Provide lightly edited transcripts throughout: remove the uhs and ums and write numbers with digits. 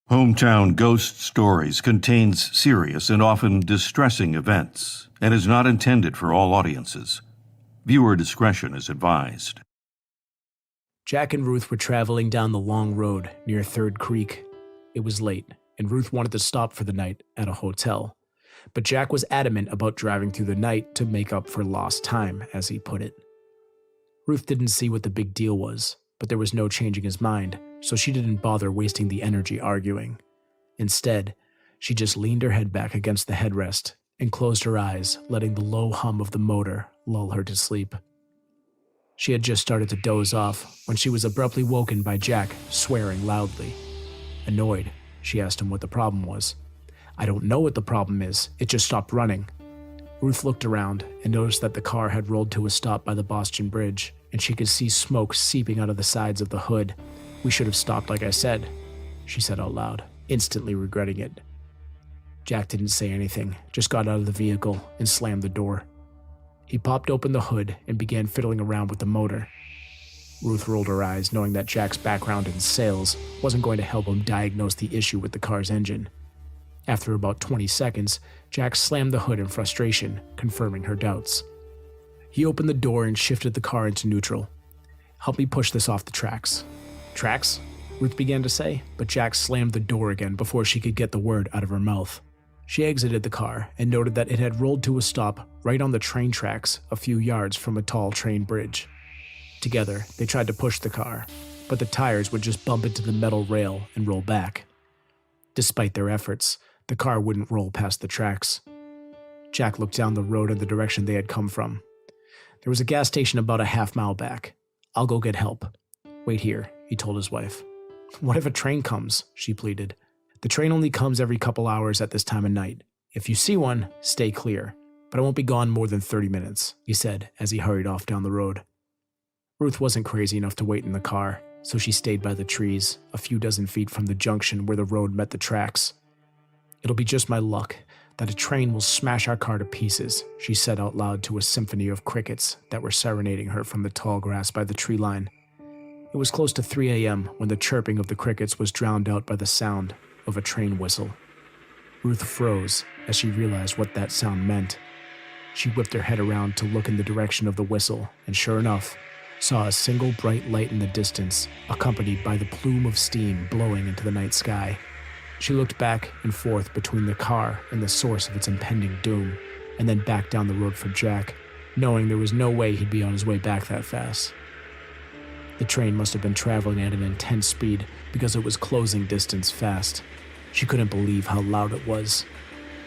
Hometown Ghost Stories contains serious and often distressing events and is not intended for all audiences. Viewer discretion is advised. Jack and Ruth were traveling down the long road near Third Creek. It was late, and Ruth wanted to stop for the night at a hotel. But Jack was adamant about driving through the night to make up for lost time, as he put it. Ruth didn't see what the big deal was, but there was no changing his mind, so she didn't bother wasting the energy arguing. Instead, she just leaned her head back against the headrest and closed her eyes, letting the low hum of the motor lull her to sleep. She had just started to doze off when she was abruptly woken by Jack swearing loudly. Annoyed, she asked him what the problem was. "I don't know what the problem is, it just stopped running." Ruth looked around and noticed that the car had rolled to a stop by the Bostian Bridge, and she could see smoke seeping out of the sides of the hood. "We should have stopped like I said," she said out loud, instantly regretting it. Jack didn't say anything, just got out of the vehicle and slammed the door. He popped open the hood and began fiddling around with the motor. Ruth rolled her eyes, knowing that Jack's background in sales wasn't going to help him diagnose the issue with the car's engine. After about 20 seconds, Jack slammed the hood in frustration, confirming her doubts. He opened the door and shifted the car into neutral. "Help me push this off the tracks." "Tracks?" Ruth began to say, but Jack slammed the door again before she could get the word out of her mouth. She exited the car and noted that it had rolled to a stop right on the train tracks a few yards from a tall train bridge. Together, they tried to push the car, but the tires would just bump into the metal rail and roll back. Despite their efforts, the car wouldn't roll past the tracks. Jack looked down the road in the direction they had come from. There was a gas station about a half-mile back. "I'll go get help." "Wait here," he told his wife. "What if a train comes?" she pleaded. "The train only comes every couple hours at this time of night. If you see one, stay clear. But I won't be gone more than 30 minutes, he said as he hurried off down the road. Ruth wasn't crazy enough to wait in the car, so she stayed by the trees, a few dozen feet from the junction where the road met the tracks. "It'll be just my luck that a train will smash our car to pieces," she said out loud to a symphony of crickets that were serenading her from the tall grass by the tree line. It was close to 3 a.m. when the chirping of the crickets was drowned out by the sound of a train whistle. Ruth froze as she realized what that sound meant. She whipped her head around to look in the direction of the whistle, and sure enough, saw a single bright light in the distance, accompanied by the plume of steam blowing into the night sky. She looked back and forth between the car and the source of its impending doom, and then back down the road for Jack, knowing there was no way he'd be on his way back that fast. The train must have been traveling at an intense speed because it was closing distance fast. She couldn't believe how loud it was.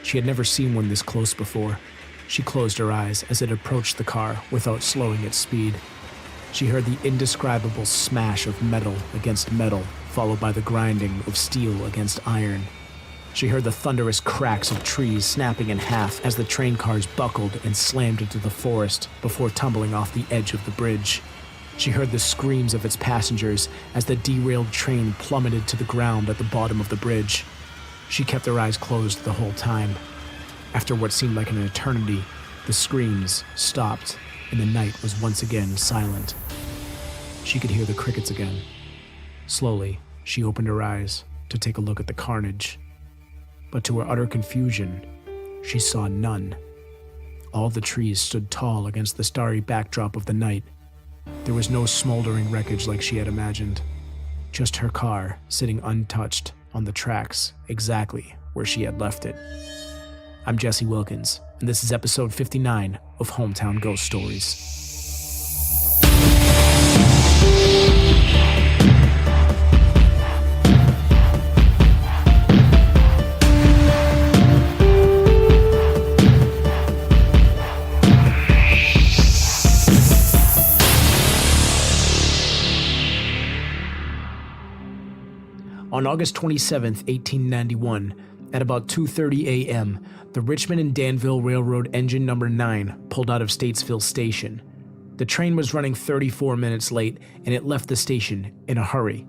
She had never seen one this close before. She closed her eyes as it approached the car without slowing its speed. She heard the indescribable smash of metal against metal, followed by the grinding of steel against iron. She heard the thunderous cracks of trees snapping in half as the train cars buckled and slammed into the forest before tumbling off the edge of the bridge. She heard the screams of its passengers as the derailed train plummeted to the ground at the bottom of the bridge. She kept her eyes closed the whole time. After what seemed like an eternity, the screams stopped, and the night was once again silent. She could hear the crickets again. Slowly, she opened her eyes to take a look at the carnage. But to her utter confusion, she saw none. All the trees stood tall against the starry backdrop of the night. There was no smoldering wreckage like she had imagined. Just her car sitting untouched on the tracks exactly where she had left it. I'm Jesse Wilkins, and this is episode 59 of Hometown Ghost Stories. On August 27, 1891, at about 2:30 a.m., the Richmond and Danville Railroad engine number 9 pulled out of Statesville Station. The train was running 34 minutes late, and it left the station in a hurry.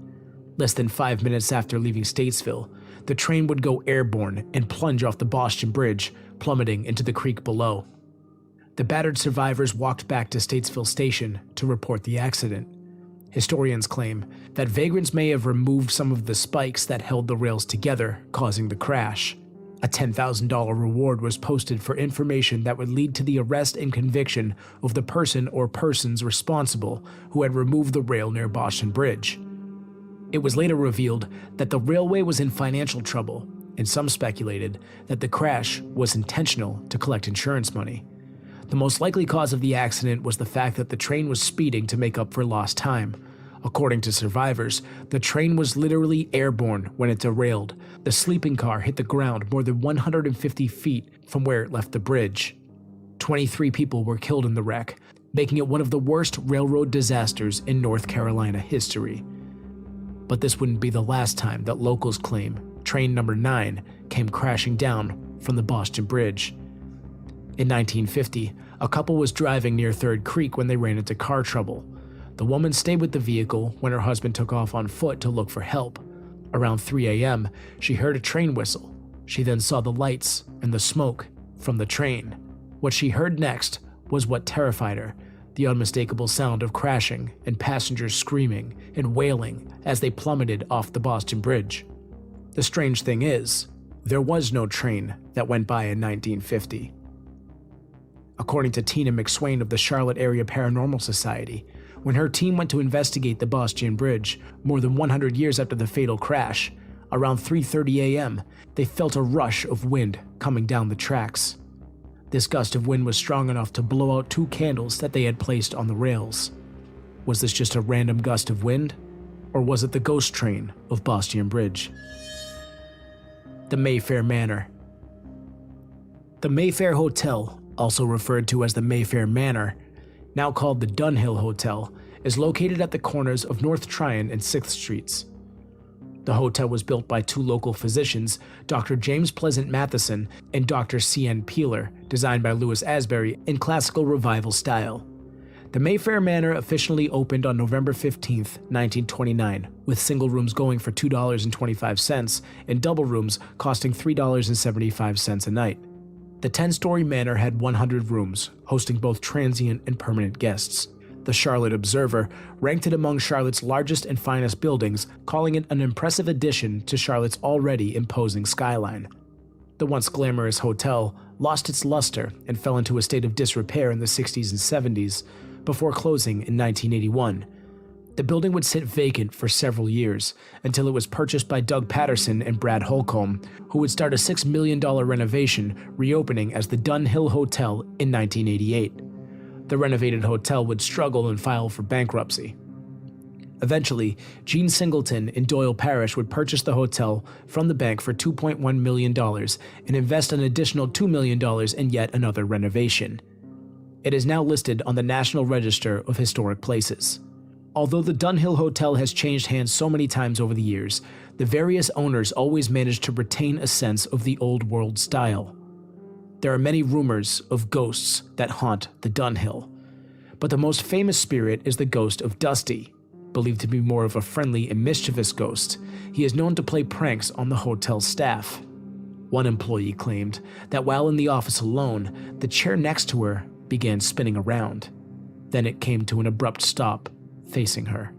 Less than 5 minutes after leaving Statesville, the train would go airborne and plunge off the Bostian Bridge, plummeting into the creek below. The battered survivors walked back to Statesville Station to report the accident. Historians claim that vagrants may have removed some of the spikes that held the rails together, causing the crash. A $10,000 reward was posted for information that would lead to the arrest and conviction of the person or persons responsible who had removed the rail near Bostian Bridge. It was later revealed that the railway was in financial trouble, and some speculated that the crash was intentional to collect insurance money. The most likely cause of the accident was the fact that the train was speeding to make up for lost time. According to survivors, the train was literally airborne when it derailed. The sleeping car hit the ground more than 150 feet from where it left the bridge. 23 people were killed in the wreck, making it one of the worst railroad disasters in North Carolina history. But this wouldn't be the last time that locals claim train number 9 came crashing down from the Bostian Bridge. In 1950, a couple was driving near Third Creek when they ran into car trouble. The woman stayed with the vehicle when her husband took off on foot to look for help. Around 3 a.m., she heard a train whistle. She then saw the lights and the smoke from the train. What she heard next was what terrified her, the unmistakable sound of crashing and passengers screaming and wailing as they plummeted off the Bostian Bridge. The strange thing is, there was no train that went by in 1950. According to Tina McSwain of the Charlotte Area Paranormal Society, when her team went to investigate the Bostian Bridge more than 100 years after the fatal crash, around 3:30 a.m., they felt a rush of wind coming down the tracks. This gust of wind was strong enough to blow out 2 candles that they had placed on the rails. Was this just a random gust of wind, or was it the ghost train of Bostian Bridge? The Mayfair Manor. The Mayfair Hotel, also referred to as the Mayfair Manor, now called the Dunhill Hotel, is located at the corners of North Tryon and 6th Streets. The hotel was built by 2 local physicians, Dr. James Pleasant Matheson and Dr. C.N. Peeler, designed by Louis Asbury in classical revival style. The Mayfair Manor officially opened on November 15, 1929, with single rooms going for $2.25 and double rooms costing $3.75 a night. The 10-story manor had 100 rooms, hosting both transient and permanent guests. The Charlotte Observer ranked it among Charlotte's largest and finest buildings, calling it an impressive addition to Charlotte's already imposing skyline. The once glamorous hotel lost its luster and fell into a state of disrepair in the 60s and 70s, before closing in 1981. The building would sit vacant for several years, until it was purchased by Doug Patterson and Brad Holcomb, who would start a $6 million renovation, reopening as the Dunhill Hotel in 1988. The renovated hotel would struggle and file for bankruptcy. Eventually, Gene Singleton in Doyle Parish would purchase the hotel from the bank for $2.1 million and invest an additional $2 million in yet another renovation. It is now listed on the National Register of Historic Places. Although the Dunhill Hotel has changed hands so many times over the years, the various owners always managed to retain a sense of the old world style. There are many rumors of ghosts that haunt the Dunhill, but the most famous spirit is the ghost of Dusty. Believed to be more of a friendly and mischievous ghost, he is known to play pranks on the hotel staff. One employee claimed that while in the office alone, the chair next to her began spinning around. Then it came to an abrupt stop, facing her.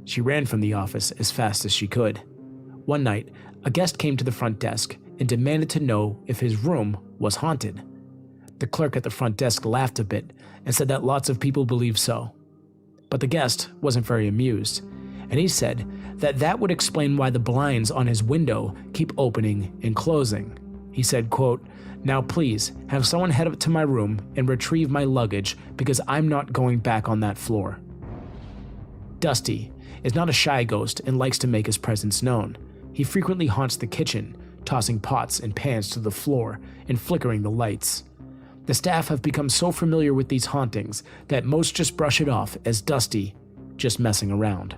She ran from the office as fast as she could. One night, a guest came to the front desk and demanded to know if his room was haunted. The clerk at the front desk laughed a bit and said that lots of people believe so. But the guest wasn't very amused, and he said that that would explain why the blinds on his window keep opening and closing. He said, quote, "Now please, have someone head up to my room and retrieve my luggage because I'm not going back on that floor." Dusty is not a shy ghost and likes to make his presence known. He frequently haunts the kitchen, tossing pots and pans to the floor and flickering the lights. The staff have become so familiar with these hauntings that most just brush it off as Dusty just messing around.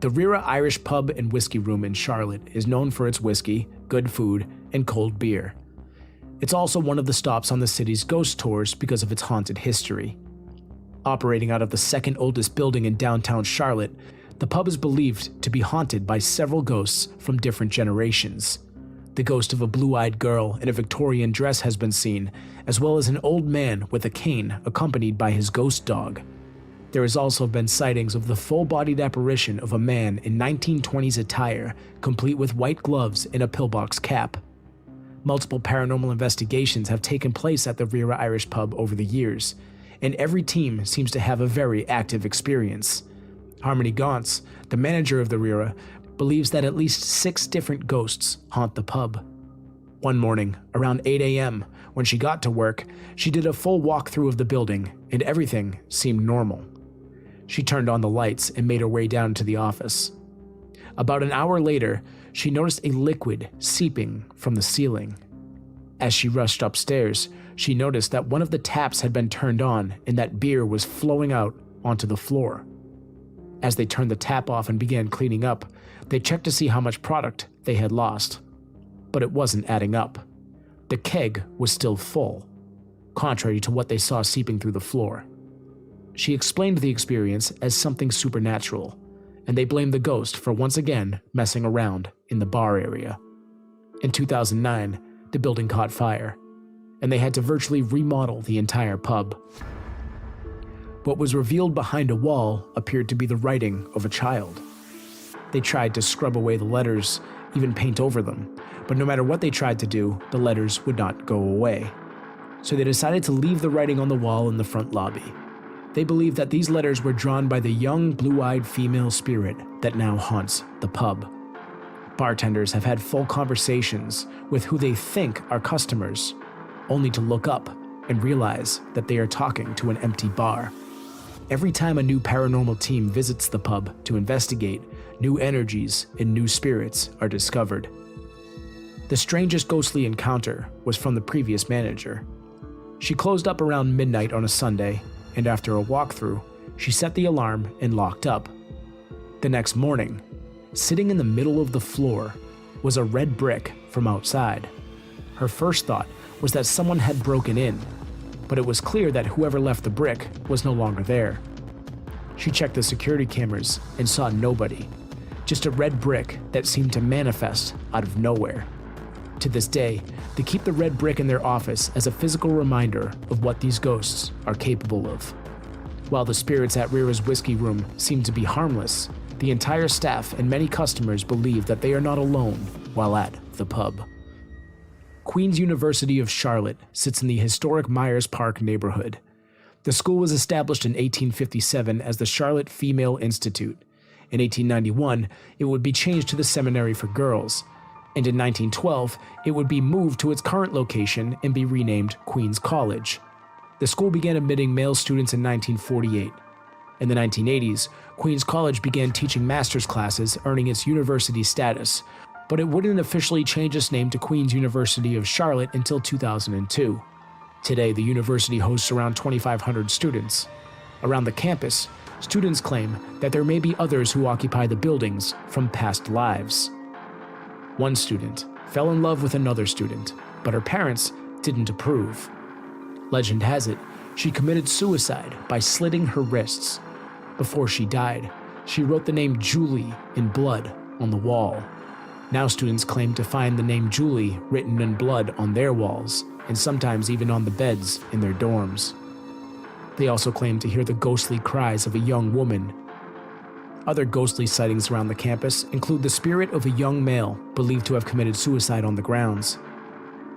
The Rira Irish Pub and Whiskey Room in Charlotte is known for its whiskey, good food, and cold beer. It's also one of the stops on the city's ghost tours because of its haunted history. Operating out of the second oldest building in downtown Charlotte, the pub is believed to be haunted by several ghosts from different generations. The ghost of a blue-eyed girl in a Victorian dress has been seen, as well as an old man with a cane accompanied by his ghost dog. There has also been sightings of the full-bodied apparition of a man in 1920s attire, complete with white gloves and a pillbox cap. Multiple paranormal investigations have taken place at the Rira Irish pub over the years, and every team seems to have a very active experience. Harmony Gauntz, the manager of the Rira, believes that at least 6 different ghosts haunt the pub. One morning, around 8 a.m., when she got to work, she did a full walkthrough of the building, and everything seemed normal. She turned on the lights and made her way down to the office. About an hour later, she noticed a liquid seeping from the ceiling. As she rushed upstairs, she noticed that one of the taps had been turned on and that beer was flowing out onto the floor. As they turned the tap off and began cleaning up, they checked to see how much product they had lost. But it wasn't adding up. The keg was still full, contrary to what they saw seeping through the floor. She explained the experience as something supernatural, and they blamed the ghost for once again messing around in the bar area. In 2009, the building caught fire, and they had to virtually remodel the entire pub. What was revealed behind a wall appeared to be the writing of a child. They tried to scrub away the letters, even paint over them, but no matter what they tried to do, the letters would not go away. So they decided to leave the writing on the wall in the front lobby. They believe that these letters were drawn by the young, blue-eyed female spirit that now haunts the pub. Bartenders have had full conversations with who they think are customers, only to look up and realize that they are talking to an empty bar. Every time a new paranormal team visits the pub to investigate, new energies and new spirits are discovered. The strangest ghostly encounter was from the previous manager. She closed up around midnight on a Sunday, and after a walkthrough, she set the alarm and locked up. The next morning, sitting in the middle of the floor, was a red brick from outside. Her first thought was that someone had broken in, but it was clear that whoever left the brick was no longer there. She checked the security cameras and saw nobody, just a red brick that seemed to manifest out of nowhere. To this day, they keep the red brick in their office as a physical reminder of what these ghosts are capable of. While the spirits at Rira's Whiskey Room seem to be harmless, the entire staff and many customers believe that they are not alone while at the pub. Queen's University of Charlotte sits in the historic Myers Park neighborhood. The school was established in 1857 as the Charlotte Female Institute. In 1891, it would be changed to the Seminary for Girls, and in 1912, it would be moved to its current location and be renamed Queen's College. The school began admitting male students in 1948. In the 1980s, Queen's College began teaching master's classes, earning its university status, but it wouldn't officially change its name to Queen's University of Charlotte until 2002. Today, the university hosts around 2,500 students. Around the campus, students claim that there may be others who occupy the buildings from past lives. One student fell in love with another student, but her parents didn't approve. Legend has it, she committed suicide by slitting her wrists. Before she died, she wrote the name Julie in blood on the wall. Now students claim to find the name Julie written in blood on their walls, and sometimes even on the beds in their dorms. They also claim to hear the ghostly cries of a young woman. Other ghostly sightings around the campus include the spirit of a young male believed to have committed suicide on the grounds.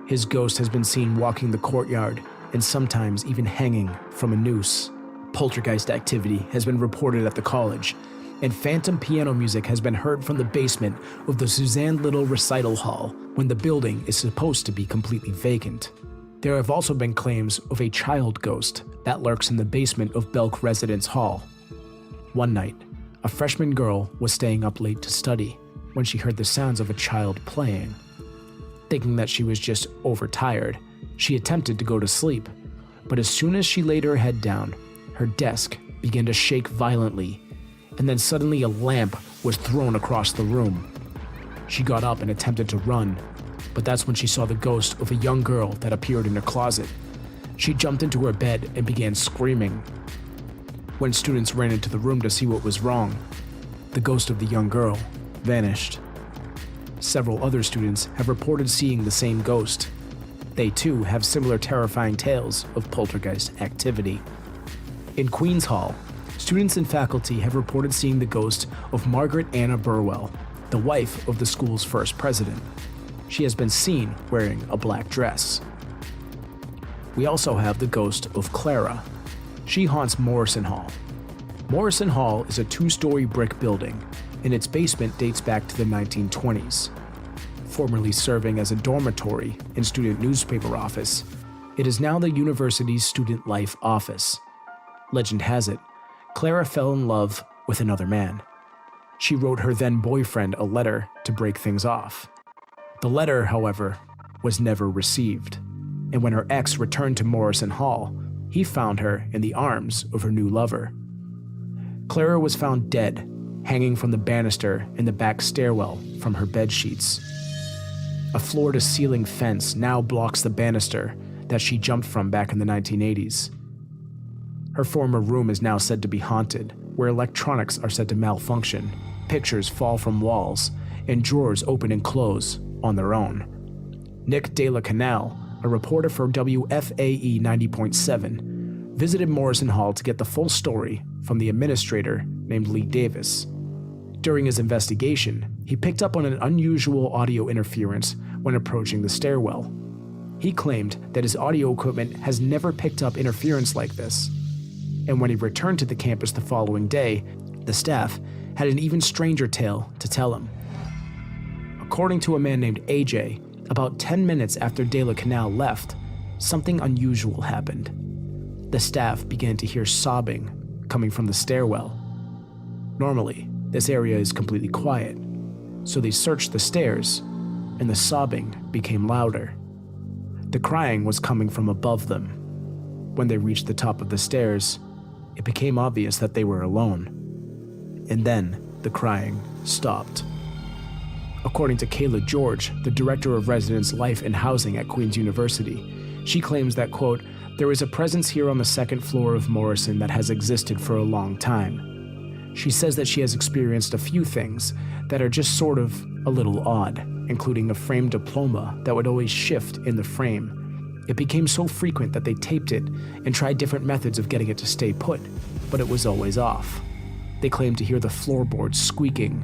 His ghost has been seen walking the courtyard and sometimes even hanging from a noose. Poltergeist activity has been reported at the college, and phantom piano music has been heard from the basement of the Suzanne Little Recital Hall when the building is supposed to be completely vacant. There have also been claims of a child ghost that lurks in the basement of Belk Residence Hall. One night, a freshman girl was staying up late to study when she heard the sounds of a child playing. Thinking that she was just overtired, she attempted to go to sleep, but as soon as she laid her head down, her desk began to shake violently, and then suddenly a lamp was thrown across the room. She got up and attempted to run, but that's when she saw the ghost of a young girl that appeared in her closet. She jumped into her bed and began screaming. When students ran into the room to see what was wrong, the ghost of the young girl vanished. Several other students have reported seeing the same ghost. They too have similar terrifying tales of poltergeist activity. In Queens Hall, students and faculty have reported seeing the ghost of Margaret Anna Burwell, the wife of the school's first president. She has been seen wearing a black dress. We also have the ghost of Clara. She haunts Morrison Hall. Morrison Hall is a 2-story brick building, and its basement dates back to the 1920s. Formerly serving as a dormitory and student newspaper office, it is now the university's student life office. Legend has it, Clara fell in love with another man. She wrote her then boyfriend a letter to break things off. The letter, however, was never received, and when her ex returned to Morrison Hall, he found her in the arms of her new lover. Clara was found dead, hanging from the banister in the back stairwell from her bed sheets. A floor-to-ceiling fence now blocks the banister that she jumped from back in the 1980s. Her former room is now said to be haunted, where electronics are said to malfunction, pictures fall from walls, and drawers open and close on their own. Nick De La Canal, a reporter for WFAE 90.7, visited Morrison Hall to get the full story from the administrator named Lee Davis. During his investigation, he picked up on an unusual audio interference when approaching the stairwell. He claimed that his audio equipment has never picked up interference like this. And when he returned to the campus the following day, the staff had an even stranger tale to tell him. According to a man named AJ, about 10 minutes after De La Canal left, something unusual happened. The staff began to hear sobbing coming from the stairwell. Normally, this area is completely quiet, so they searched the stairs, and the sobbing became louder. The crying was coming from above them. When they reached the top of the stairs, it became obvious that they were alone. And then the crying stopped. According to Kayla George, the director of residence life and housing at Queen's University, she claims that, quote, "There is a presence here on the second floor of Morrison that has existed for a long time." She says that she has experienced a few things that are just sort of a little odd, including a framed diploma that would always shift in the frame. It became so frequent that they taped it and tried different methods of getting it to stay put, but it was always off. They claimed to hear the floorboards squeaking,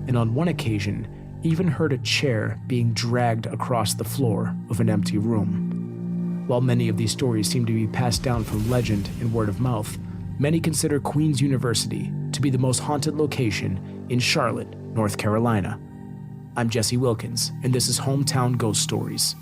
and on one occasion, even heard a chair being dragged across the floor of an empty room. While many of these stories seem to be passed down from legend and word of mouth, many consider Queen's University to be the most haunted location in Charlotte, North Carolina. I'm Jesse Wilkins, and this is Hometown Ghost Stories.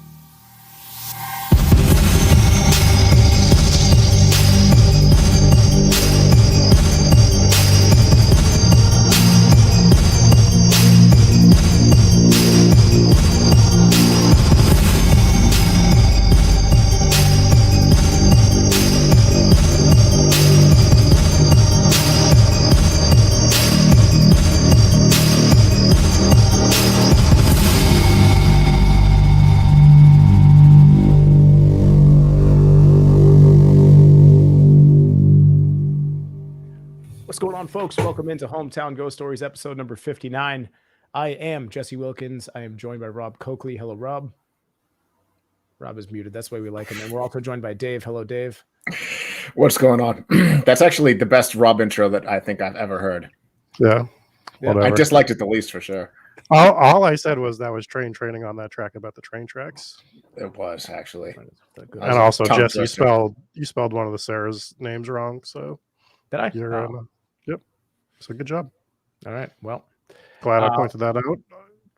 What's going on, folks? Welcome into Hometown Ghost Stories, episode number 59. I am Jesse Wilkins. I am joined by Rob Coakley. Hello, Rob. Rob is muted. That's why we like him. And we're also joined by Dave. Hello, Dave. What's going on? That's actually the best Rob intro that I think I've ever heard. Yeah. I disliked it the least, for sure. All I said was that was train training on that track about the train tracks. It was, actually. And also, Jess, you spelled one of the Sarah's names wrong. So did I? Yep. So good job. All right. Well, glad I pointed that out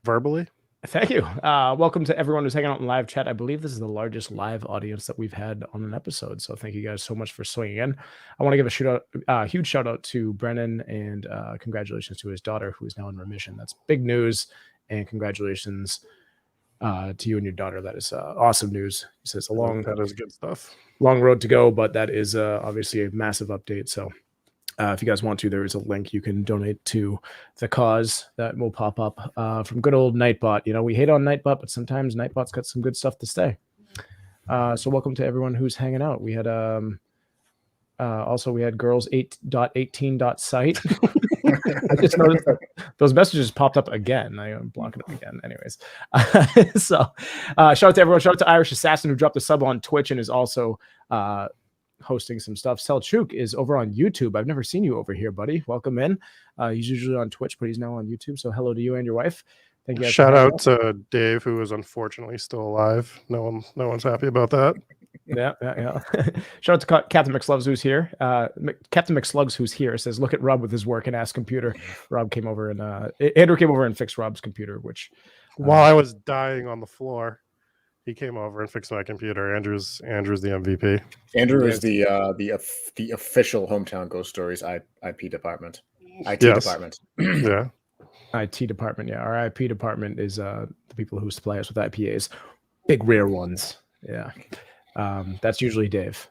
verbally. Thank you. Welcome to everyone who's hanging out in live chat. I believe this is the largest live audience that we've had on an episode. So thank you guys so much for swinging in. I want to give a huge shout out to Brennan and congratulations to his daughter who is now in remission. That's big news. And congratulations to you and your daughter. That is awesome news. He says that is good stuff. Long road to go, but that is obviously a massive update. So if you guys want to, there is a link you can donate to the cause that will pop up from good old Nightbot. You know, we hate on Nightbot, but sometimes Nightbot's got some good stuff to say. So welcome to everyone who's hanging out. We had also we had girls 8.18.site. I just noticed that those messages popped up again. I am blocking them again. Anyways, so shout out to everyone. Shout out to Irish Assassin who dropped a sub on Twitch and is also hosting some stuff. Selchuk is over on YouTube. I've never seen you over here, buddy. Welcome in. He's usually on Twitch, but he's now on YouTube. So hello to you and your wife. Thank you. Shout out to Dave, who is unfortunately still alive. No one's happy about that. Yeah. Shout out to Captain McSlugs, who's here. Captain McSlugs, who's here, says, "Look at Rob with his work and ass computer." Rob came over and Andrew came over and fixed Rob's computer, which while I was dying on the floor, he came over and fixed my computer. Andrew's the MVP. Andrew is the official Hometown Ghost Stories IP department. IT department. Yeah. IT department. Yeah, our IP department is the people who supply us with IPAs, big rare ones. Yeah. That's usually Dave.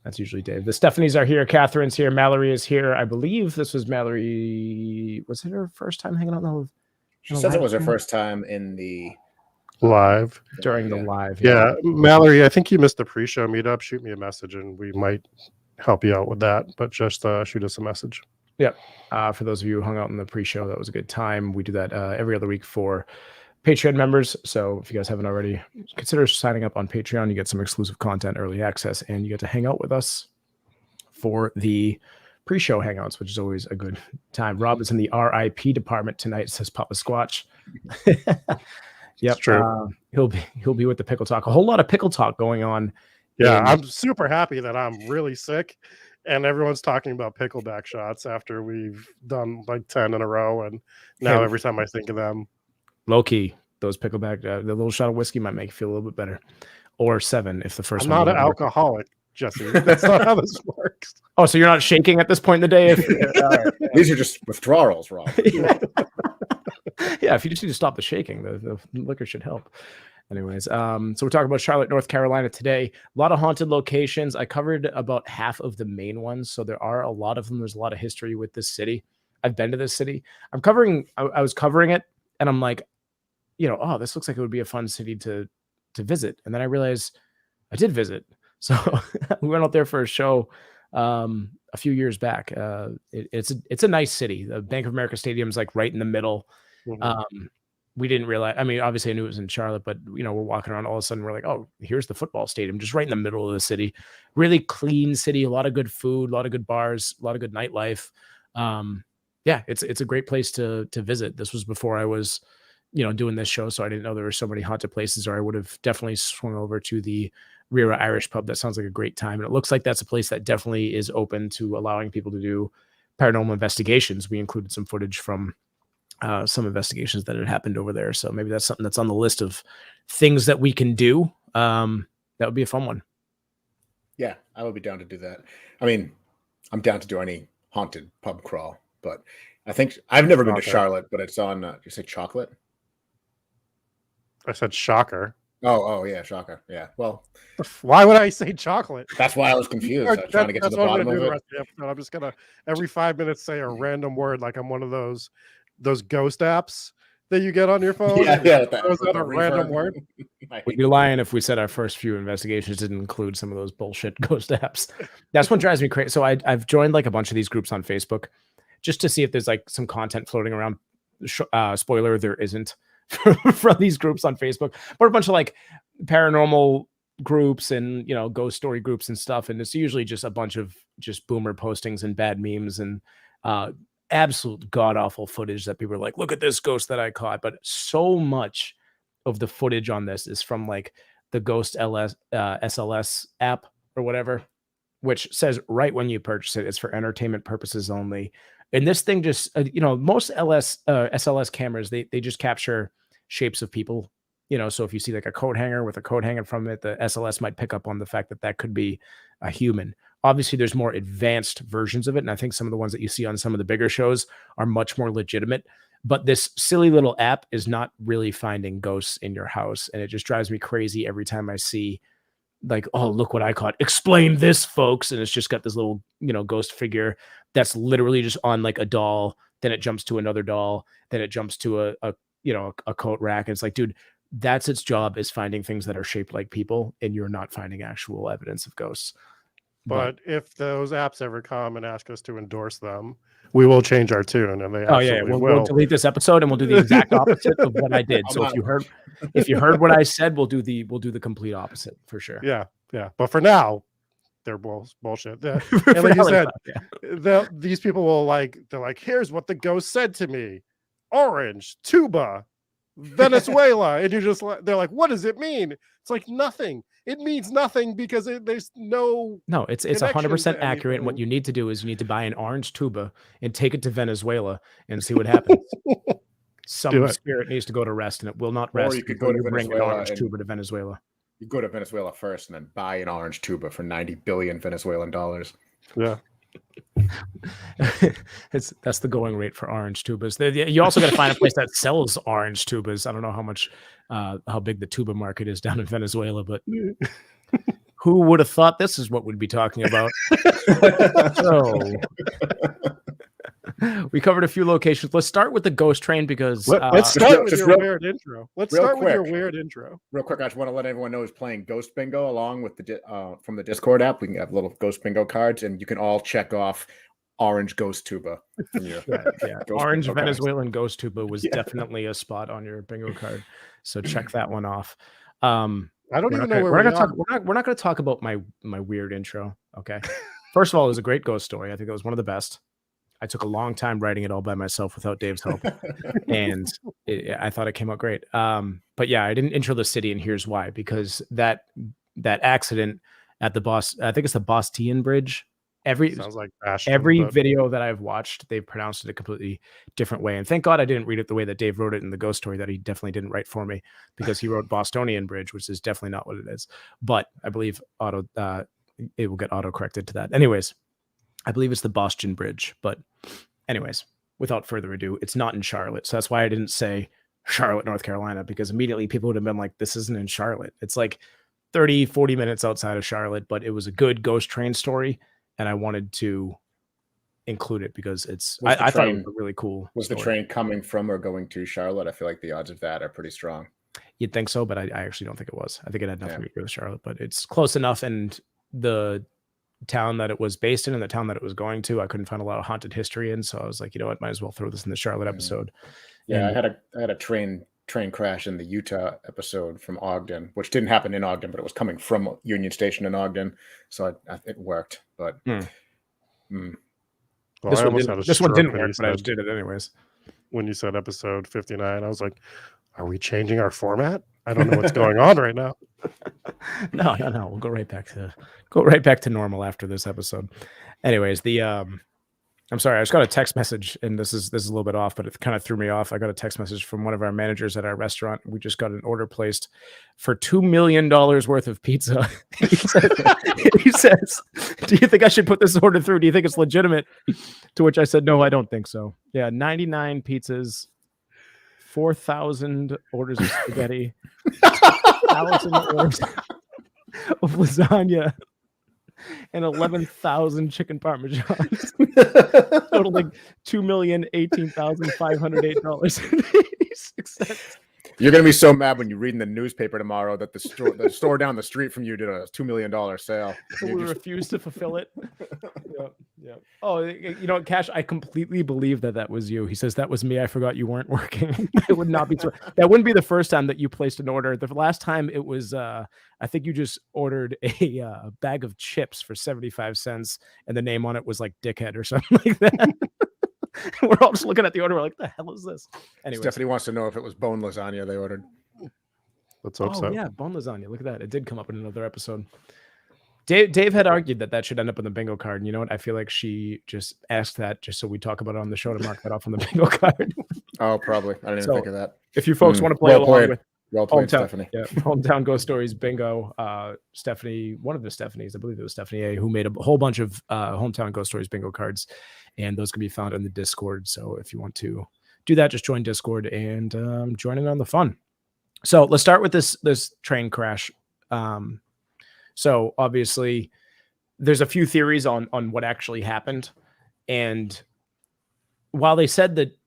The Stephanies are here. Catherine's here. Mallory is here. I believe this was Mallory. Was it her first time hanging out in the? She says it was her first time in the live during the live. Yeah, Mallory, I think you missed the pre-show meetup. Shoot me a message and we might help you out with that. But just shoot us a message. Yep. For those of you who hung out in the pre-show, that was a good time. We do that every other week for Patreon members. So if you guys haven't already, consider signing up on Patreon. You get some exclusive content, early access, and you get to hang out with us for the pre-show hangouts, which is always a good time. Rob is in the RIP department tonight, says Papa Squatch. Yep. True. He'll be with the pickle talk. A whole lot of pickle talk going on. Yeah, I'm super happy that I'm really sick and everyone's talking about pickleback shots after we've done like 10 in a row. And now every time I think of them, low key, those pickleback, the little shot of whiskey might make you feel a little bit better, or 7 if the first I'm one. not an alcoholic, Jesse. That's not how this works. Oh, so you're not shaking at this point in the day? Right. These are just withdrawals, Rob. Yeah, if you just need to stop the shaking, the liquor should help. Anyways, so we're talking about Charlotte, North Carolina today. A lot of haunted locations. I covered about half of the main ones, so there are a lot of them. There's a lot of history with this city. I've been to this city. I was covering it, and I'm like, oh, this looks like it would be a fun city to visit. And then I realized I did visit. So we went out there for a show a few years back. It's a nice city. The Bank of America Stadium is like right in the middle. Mm-hmm. We didn't realize, I mean, obviously I knew it was in Charlotte, but we're walking around, all of a sudden we're like, oh, here's the football stadium, just right in the middle of the city. Really clean city, a lot of good food, a lot of good bars, a lot of good nightlife. Yeah, it's a great place to visit. This was before I was, doing this show, so I didn't know there were so many haunted places, or I would have definitely swung over to the Rira Irish pub. That sounds like a great time. And it looks like that's a place that definitely is open to allowing people to do paranormal investigations. We included some footage from some investigations that had happened over there. So maybe that's something that's on the list of things that we can do. That would be a fun one. Yeah, I would be down to do that. I mean, I'm down to do any haunted pub crawl, but I think I've never been to Charlotte, but it's on, you say chocolate? I said shocker. Oh, yeah, shocker. Yeah. Well, why would I say chocolate? That's why I was confused. I was trying to get to the bottom of it. I'm just gonna every 5 minutes say a random word, like I'm one of those ghost apps that you get on your phone. Yeah. Was that a random word? We'd be lying if we said our first few investigations didn't include some of those bullshit ghost apps. That's what drives me crazy. So I've joined like a bunch of these groups on Facebook just to see if there's like some content floating around. Spoiler, there isn't. From these groups on Facebook, but a bunch of like paranormal groups and ghost story groups and stuff, and it's usually just a bunch of just boomer postings and bad memes and absolute god awful footage that people are like, look at this ghost that I caught. But so much of the footage on this is from like the Ghost SLS app or whatever, which says right when you purchase it, it's for entertainment purposes only. And this thing just, most SLS cameras, they just capture shapes of people, so if you see like a coat hanger with a coat hanging from it, the SLS might pick up on the fact that could be a human. Obviously, there's more advanced versions of it. And I think some of the ones that you see on some of the bigger shows are much more legitimate. But this silly little app is not really finding ghosts in your house. And it just drives me crazy every time I see like, oh, look what I caught. Explain this, folks. And it's just got this little, ghost figure that's literally just on like a doll. Then it jumps to another doll. Then it jumps to a coat rack. And it's like, dude, that's its job, is finding things that are shaped like people, and you're not finding actual evidence of ghosts. But if those apps ever come and ask us to endorse them, we will change our tune, and they we'll delete this episode and we'll do the exact opposite of what I did. So if you heard what I said, we'll do the complete opposite for sure. Yeah. But for now, their bullshit. And like you said, these people will they're like, here's what the ghost said to me: orange, tuba, Venezuela. And they're like, what does it mean? It's like nothing. It means nothing because there's no it's 100% accurate. And what you need to do is you need to buy an orange tuba and take it to Venezuela and see what happens. Some spirit needs to go to rest, and it will not rest. Or you could go to bring an orange tuba to Venezuela. You go to Venezuela first and then buy an orange tuba for 90 billion Venezuelan dollars. Yeah. That's the going rate for orange tubas. You also got to find a place that sells orange tubas. I don't know how big the tuba market is down in Venezuela, but who would have thought this is what we'd be talking about? So we covered a few locations. Let's start with the ghost train because let's start with your weird intro. Real quick, I just want to let everyone know who's playing Ghost Bingo along with from the Discord app. We can have little Ghost Bingo cards, and you can all check off orange ghost tuba from your orange Venezuelan ghost tuba was definitely a spot on your bingo card. So check that one off. I don't even know where we're not going to talk about my weird intro. Okay. First of all, it was a great ghost story. I think it was one of the best. I took a long time writing it all by myself without Dave's help, and I thought it came out great. But yeah, I didn't intro the city, and here's why: because that accident at I think it's the Bostian Bridge. Sounds like every video that I've watched, they've pronounced it a completely different way. And thank God I didn't read it the way that Dave wrote it in the ghost story that he definitely didn't write for me, because he wrote Bostonian Bridge, which is definitely not what it is. But I believe it will get auto corrected to that. Anyways, I believe it's the Bostian Bridge. But anyways, without further ado, it's not in Charlotte. So that's why I didn't say Charlotte, North Carolina, because immediately people would have been like, this isn't in Charlotte. It's like 30, 40 minutes outside of Charlotte, but it was a good ghost train story. And I wanted to include it because I thought it was a really cool Was story. The train coming from or going to Charlotte? I feel like the odds of that are pretty strong. You'd think so, but I actually don't think it was. I think it had nothing to do with Charlotte, but it's close enough. And the town that it was based in and the town that it was going to, I couldn't find a lot of haunted history in. So I was like, you know what, might as well throw this in the Charlotte episode. Yeah, and I had a train crash in the Utah episode from Ogden, which didn't happen in Ogden, but it was coming from Union Station in Ogden, so it worked. But Well, this one didn't work, but I just did it anyways. When you said episode 59, I was like, are we changing our format? I don't know what's going on right now. No. We'll go right back to normal after this episode. Anyways, I'm sorry, I just got a text message, and this is a little bit off, but it kind of threw me off. I got a text message from one of our managers at our restaurant. We just got an order placed for $2 million worth of pizza. He says, do you think I should put this order through? Do you think it's legitimate? To which I said, no, I don't think so. Yeah, 99 pizzas, 4,000 orders of spaghetti, 1,000 orders of lasagna, and 11,000 chicken parmesans, totaling $2,018,508.86. You're gonna be so mad when you read in the newspaper tomorrow that the store down the street from you did a $2 million sale. We refused to fulfill it. Yeah. Oh, you know, Cash, I completely believe that was you. He says, that was me. I forgot you weren't working. It would not be. That wouldn't be the first time that you placed an order. The last time it was, I think you just ordered a bag of chips for 75 cents, and the name on it was like Dickhead or something like that. We're all just looking at the order. We're like, the hell is this? Anyway, Stephanie wants to know if it was bone lasagna they ordered. Let's hope so. Yeah, bone lasagna. Look at that. It did come up in another episode. Dave had argued that should end up on the bingo card. And you know what? I feel like she just asked that just so we talk about it on the show to mark that off on the bingo card. Oh, probably. I didn't even think of that. If you folks want to play along with well played, Stephanie. Yeah, Hometown Ghost Stories bingo. Stephanie, one of the Stephanies, I believe it was Stephanie A, who made a whole bunch of Hometown Ghost Stories bingo cards, and those can be found in the Discord. So if you want to do that, just join Discord and join in on the fun. So let's start with this train crash. So obviously, there's a few theories on what actually happened, and while they said that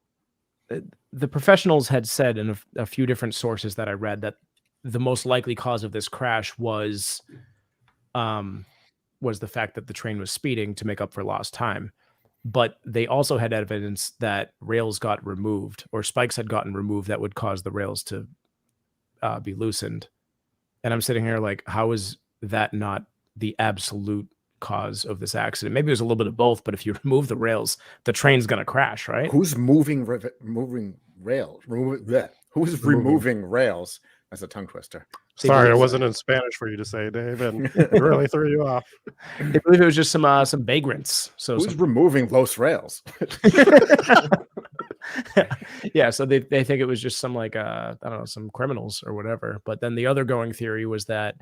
the professionals had said in a few different sources that I read that the most likely cause of this crash was the fact that the train was speeding to make up for lost time. But they also had evidence that rails got removed or spikes had gotten removed that would cause the rails to be loosened. And I'm sitting here like, how is that not the absolute cause of this accident. Maybe it was a little bit of both, but if you remove the rails, the train's going to crash, right? Who's moving rails? Who's removing rails? That's a tongue twister. Sorry, it wasn't in Spanish for you to say, Dave, and it really threw you off. I believe it was just some vagrants. So who's removing those rails? Yeah, so they think it was just some I don't know, some criminals or whatever. But then the other going theory was that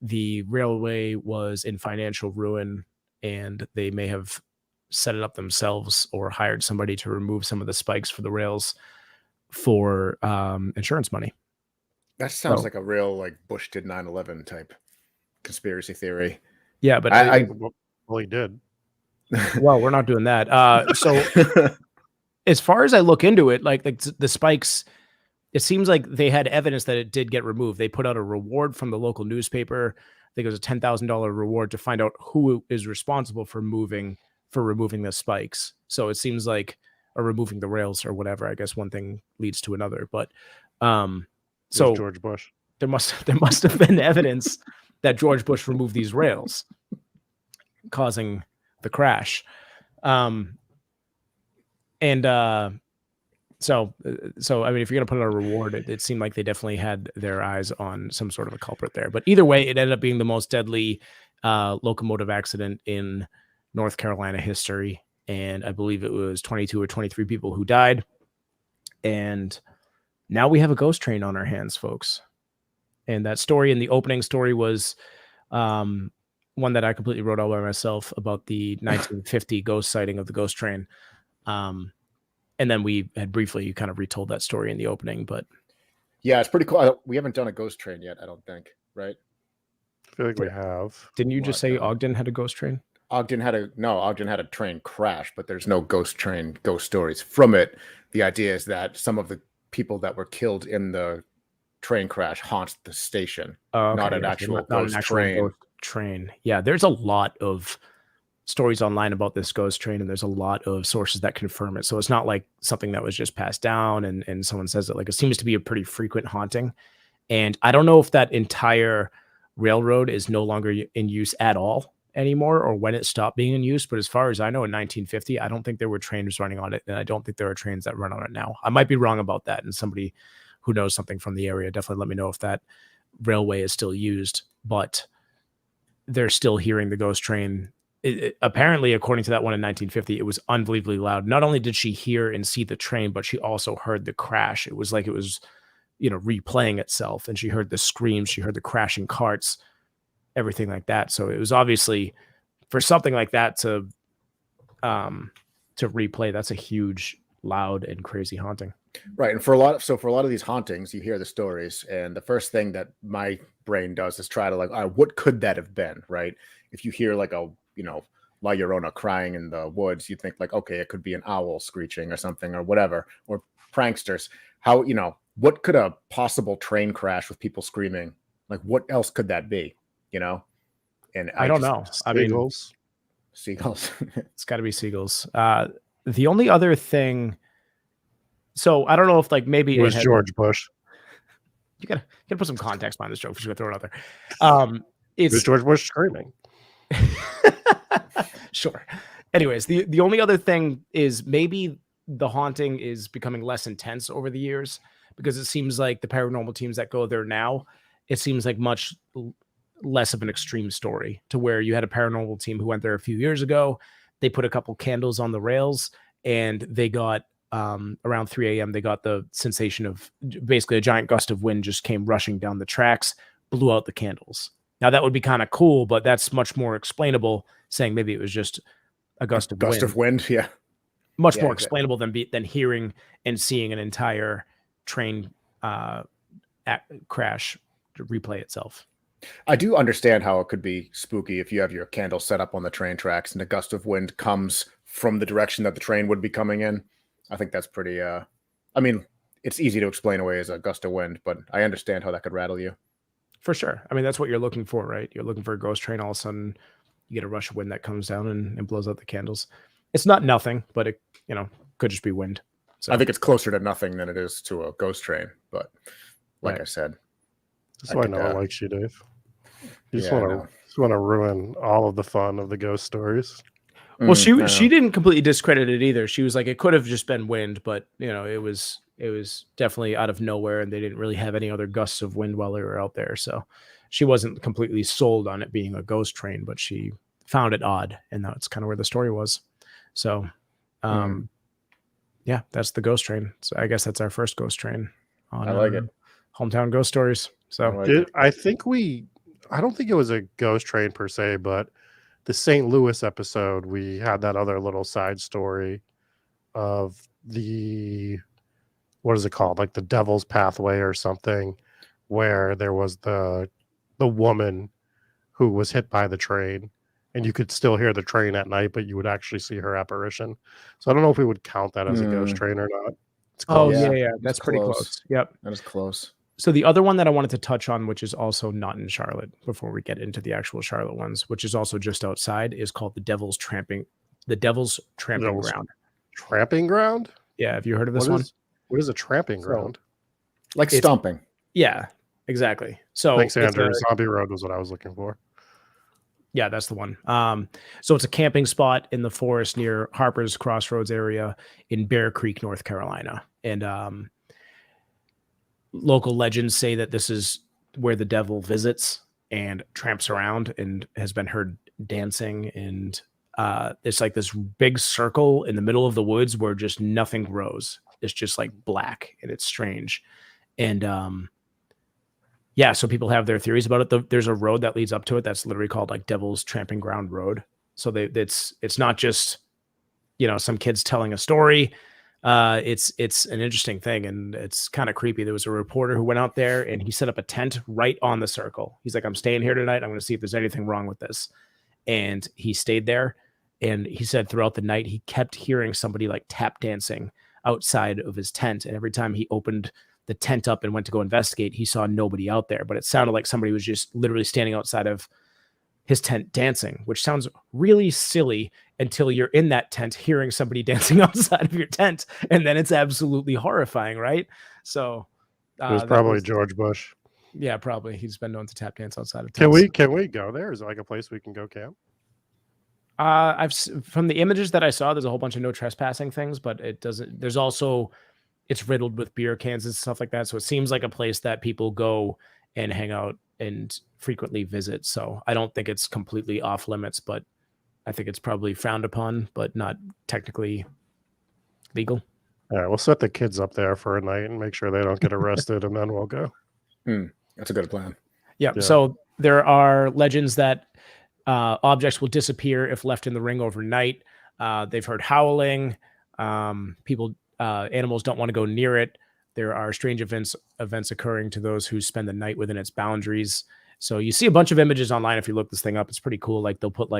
the railway was in financial ruin and they may have set it up themselves or hired somebody to remove some of the spikes for the rails for insurance money. That sounds like a real Bush did 9/11 type conspiracy theory. Yeah, but well, he did. Well, we're not doing that. So as far as I look into it, like the spikes, it seems like they had evidence that it did get removed. They put out a reward from the local newspaper. I think it was a $10,000 reward to find out who is responsible for removing the spikes. So it seems like, or removing the rails or whatever. I guess one thing leads to another. But so George Bush. There must have been evidence that George Bush removed these rails, causing the crash. So I mean, if you're going to put out a reward, it seemed like they definitely had their eyes on some sort of a culprit there. But either way, it ended up being the most deadly locomotive accident in North Carolina history. And I believe it was 22 or 23 people who died. And now we have a ghost train on our hands, folks. And that story in the opening story was one that I completely wrote all by myself about the 1950 ghost sighting of the ghost train. And then we had briefly kind of retold that story in the opening, but yeah, it's pretty cool. We haven't done a ghost train yet, I don't think, right? I feel like we have. Didn't you just say Ogden had a ghost train? Ogden had a train crash, but there's no ghost stories from it. The idea is that some of the people that were killed in the train crash haunt the station, not an actual ghost train. Yeah, there's a lot of stories online about this ghost train, and there's a lot of sources that confirm it. So it's not like something that was just passed down and someone says it. Like, it seems to be a pretty frequent haunting. And I don't know if that entire railroad is no longer in use at all anymore, or when it stopped being in use. But as far as I know, in 1950, I don't think there were trains running on it, and I don't think there are trains that run on it now. I might be wrong about that, and somebody who knows something from the area, definitely let me know if that railway is still used. But they're still hearing the ghost train. Apparently, according to that one in 1950, it was unbelievably loud. Not only did she hear and see the train, but she also heard the crash. It was like it was, replaying itself, and she heard the screams, she heard the crashing carts, everything like that. So it was obviously, for something like that to replay, that's a huge, loud, and crazy haunting. Right. And for a lot of these hauntings, you hear the stories, and the first thing that my brain does is try to what could that have been? Right. If you hear La Llorona crying in the woods, you think okay, it could be an owl screeching or something or whatever, or pranksters. How, what could a possible train crash with people screaming? What else could that be? And I don't know. Seagulls. It's got to be seagulls. The only other thing. So I don't know if maybe it was George Bush. You gotta put some context behind this joke. Just gonna throw it out there. It was George Bush screaming. Sure. Anyways, the only other thing is maybe the haunting is becoming less intense over the years, because it seems like the paranormal teams that go there now, it seems like much less of an extreme story, to where you had a paranormal team who went there a few years ago. They put a couple candles on the rails, and they got around 3 a.m. they got the sensation of basically a giant gust of wind just came rushing down the tracks, blew out the candles. Now that would be kind of cool, but that's much more explainable, saying maybe it was just a gust of wind. Yeah. Much more explainable than hearing and seeing an entire train crash replay itself. I do understand how it could be spooky if you have your candle set up on the train tracks and a gust of wind comes from the direction that the train would be coming in. I think that's pretty, it's easy to explain away as a gust of wind, but I understand how that could rattle you. For sure. I mean, that's what you're looking for, right? You're looking for a ghost train. All of a sudden, you get a rush of wind that comes down and blows out the candles. It's not nothing, but it, could just be wind. So I think it's closer to nothing than it is to a ghost train. But like I said, that's why no one likes you, Dave. You just want to Just want to ruin all of the fun of the ghost stories. Well, I she know. didn't completely discredit it either. She was like, it could have just been wind, but it was definitely out of nowhere, and they didn't really have any other gusts of wind while they were out there. So she wasn't completely sold on it being a ghost train, but she found it odd, and that's kind of where the story was. So, yeah, that's the ghost train. So I guess that's our first ghost train on I like it. Hometown Ghost Stories. So I like it. I don't think it was a ghost train per se, but the St. Louis episode, we had that other little side story of what is it called? Like the Devil's Pathway or something, where there was the woman who was hit by the train, and you could still hear the train at night, but you would actually see her apparition. So I don't know if we would count that as a ghost train or not. It's oh close. yeah, that's pretty close. Yep. That is close. So the other one that I wanted to touch on, which is also not in Charlotte, before we get into the actual Charlotte ones, which is also just outside, is called the Devil's Tramping Ground. Tramping ground? Yeah, have you heard of this one? What is a tramping ground? Like stomping. Yeah, exactly. So Thanks, Andrew. Zombie Road was what I was looking for. Yeah, that's the one. So it's a camping spot in the forest near Harper's Crossroads area in Bear Creek, North Carolina. And local legends say that this is where the devil visits and tramps around and has been heard dancing. And it's like this big circle in the middle of the woods where just nothing grows. It's just like black, and it's strange. And yeah, so people have their theories about it. There's a road that leads up to it that's literally called like Devil's Tramping Ground Road. So it's not just some kids telling a story. It's an interesting thing, and it's kind of creepy. There was a reporter who went out there and he set up a tent right on the circle. He's like, I'm staying here tonight. I'm going to see if there's anything wrong with this. And he stayed there, and he said throughout the night he kept hearing somebody like tap dancing outside of his tent, and every time he opened the tent up and went to go investigate, he saw nobody out there, but it sounded like somebody was just literally standing outside of his tent dancing, which sounds really silly until you're in that tent hearing somebody dancing outside of your tent, and then it's absolutely horrifying, right? So it was probably George Bush. Yeah, probably. He's been known to tap dance outside of tents. Can we go there? Is it like a place we can go camp? From the images that I saw, there's a whole bunch of no trespassing things, but it doesn't. There's also, it's riddled with beer cans and stuff like that. So it seems like a place that people go and hang out and frequently visit. So I don't think it's completely off limits, but I think it's probably frowned upon, but not technically legal. All right, we'll set the kids up there for a night and make sure they don't get arrested, and then we'll go. That's a good plan. Yeah. So there are legends that objects will disappear if left in the ring overnight. They've heard howling. Animals don't want to go near it. There are strange events occurring to those who spend the night within its boundaries. So you see a bunch of images online. If you look this thing up, it's pretty cool. Like they'll put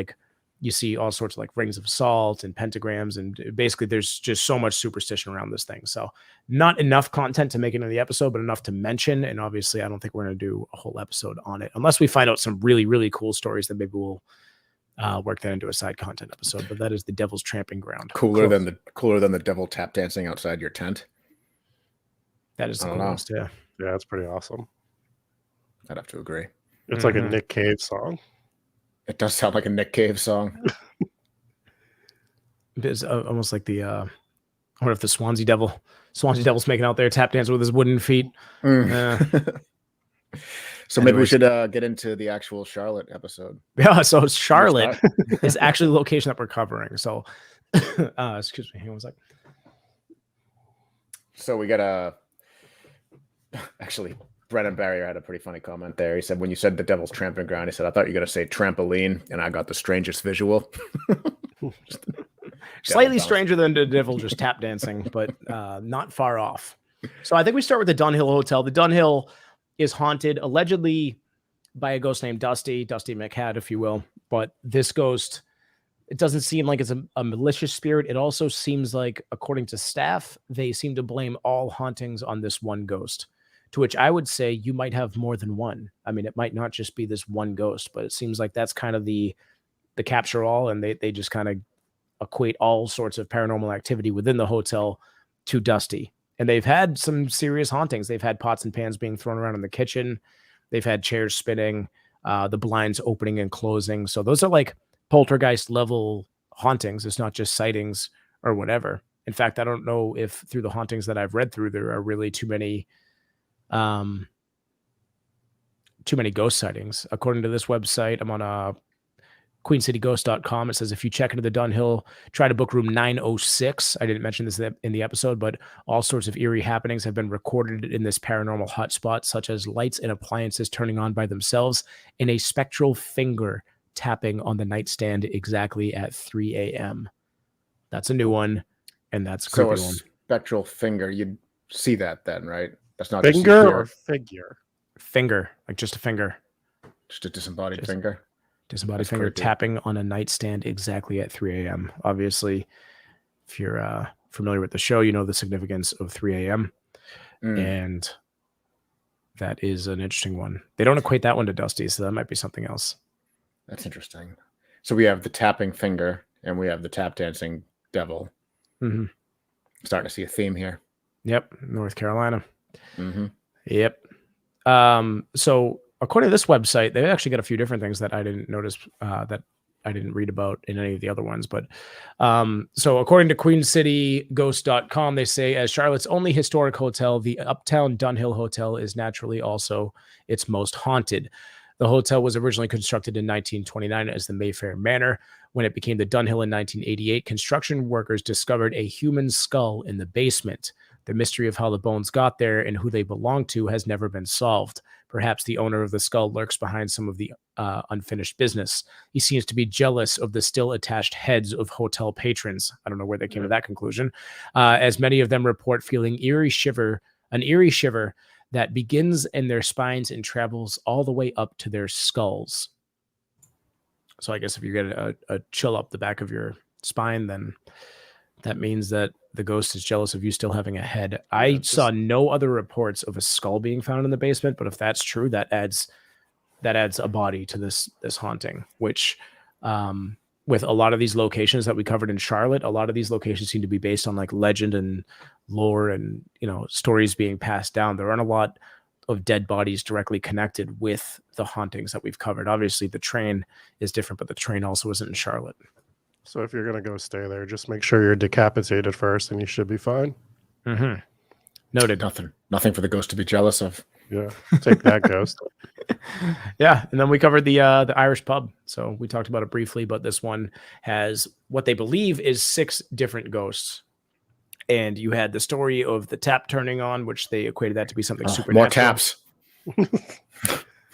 you see all sorts of like rings of salt and pentagrams, and basically there's just so much superstition around this thing. So not enough content to make it into the episode, but enough to mention. And obviously I don't think we're going to do a whole episode on it unless we find out some really, really cool stories. Then maybe we'll work that into a side content episode. But that is the Devil's Tramping Ground. Cooler than the devil tap dancing outside your tent. That is the coolest. Yeah. Yeah, it's pretty awesome. I'd have to agree. It's like a Nick Cave song. It does sound like a Nick Cave song. It's almost like the I wonder if the Swansea Devil's making out there tap dance with his wooden feet. So maybe we should get into the actual Charlotte episode. Yeah, so Charlotte is actually the location that we're covering. So excuse me, hang on one sec. So we got actually Brennan Barrier had a pretty funny comment there. He said, when you said the Devil's Tramping Ground, he said, I thought you were going to say trampoline, and I got the strangest visual. Slightly stranger than the devil just tap dancing, but not far off. So I think we start with the Dunhill Hotel. The Dunhill is haunted allegedly by a ghost named Dusty McHad, if you will. But this ghost, it doesn't seem like it's a malicious spirit. It also seems like, according to staff, they seem to blame all hauntings on this one ghost. To which I would say you might have more than one. I mean, it might not just be this one ghost, but it seems like that's kind of the capture all, and they just kind of equate all sorts of paranormal activity within the hotel to Dusty. And they've had some serious hauntings. They've had pots and pans being thrown around in the kitchen. They've had chairs spinning. the blinds opening and closing. So those are like poltergeist level hauntings. It's not just sightings or whatever. In fact, I don't know if through the hauntings that I've read through, there are really too many ghost sightings. According to this website, I'm on queencityghost.com. It says if you check into the Dunhill, try to book room 906. I didn't mention this in the episode, but all sorts of eerie happenings have been recorded in this paranormal hotspot, such as lights and appliances turning on by themselves and a spectral finger tapping on the nightstand exactly at 3 a.m. That's a new one, and that's a creepy one. Spectral finger, you'd see that then, right? That's not finger or figure? Finger, like just a finger. Just a disembodied finger? Disembodied finger tapping on a nightstand exactly at 3 a.m. Obviously, if you're familiar with the show, you know the significance of 3 a.m. And that is an interesting one. They don't equate that one to Dusty, so that might be something else. That's interesting. So we have the tapping finger and we have the tap dancing devil. Mm-hmm. Starting to see a theme here. Yep, North Carolina. Mm-hmm. Yep. So according to this website, they actually got a few different things that I didn't notice, that I didn't read about in any of the other ones. But so according to queencityghost.com, they say as Charlotte's only historic hotel, the Uptown Dunhill Hotel is naturally also its most haunted. The hotel was originally constructed in 1929 as the Mayfair Manor. When it became the Dunhill in 1988, construction workers discovered a human skull in the basement. The mystery of how the bones got there and who they belonged to has never been solved. Perhaps the owner of the skull lurks behind some of the unfinished business. He seems to be jealous of the still attached heads of hotel patrons. I don't know where they came to that conclusion. As many of them report feeling an eerie shiver that begins in their spines and travels all the way up to their skulls. So I guess if you get a chill up the back of your spine, then that means that the ghost is jealous of you still having a head. I saw no other reports of a skull being found in the basement, but if that's true, that adds a body to this haunting, which with a lot of these locations that we covered in Charlotte, a lot of these locations seem to be based on like legend and lore and, stories being passed down. There aren't a lot of dead bodies directly connected with the hauntings that we've covered. Obviously the train is different, but the train also isn't in Charlotte. So if you're going to go stay there, just make sure you're decapitated first and you should be fine. Mm-hmm. Noted. Nothing for the ghost to be jealous of. Yeah. Take that, ghost. Yeah. And then we covered the Irish pub. So we talked about it briefly, but this one has what they believe is 6 different ghosts. And you had the story of the tap turning on, which they equated that to be something supernatural. More taps.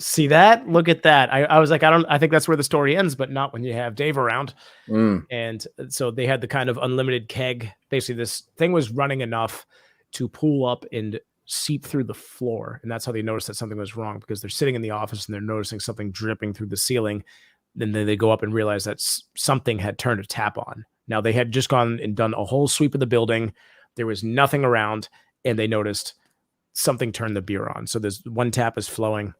See that? Look at that. I was like, I think that's where the story ends, but not when you have Dave around. And so they had the kind of unlimited keg. Basically, this thing was running enough to pull up and seep through the floor. And that's how they noticed that something was wrong, because they're sitting in the office and they're noticing something dripping through the ceiling. Then they go up and realize that something had turned a tap on. Now, they had just gone and done a whole sweep of the building. There was nothing around, and they noticed something turned the beer on. So there's one tap is flowing.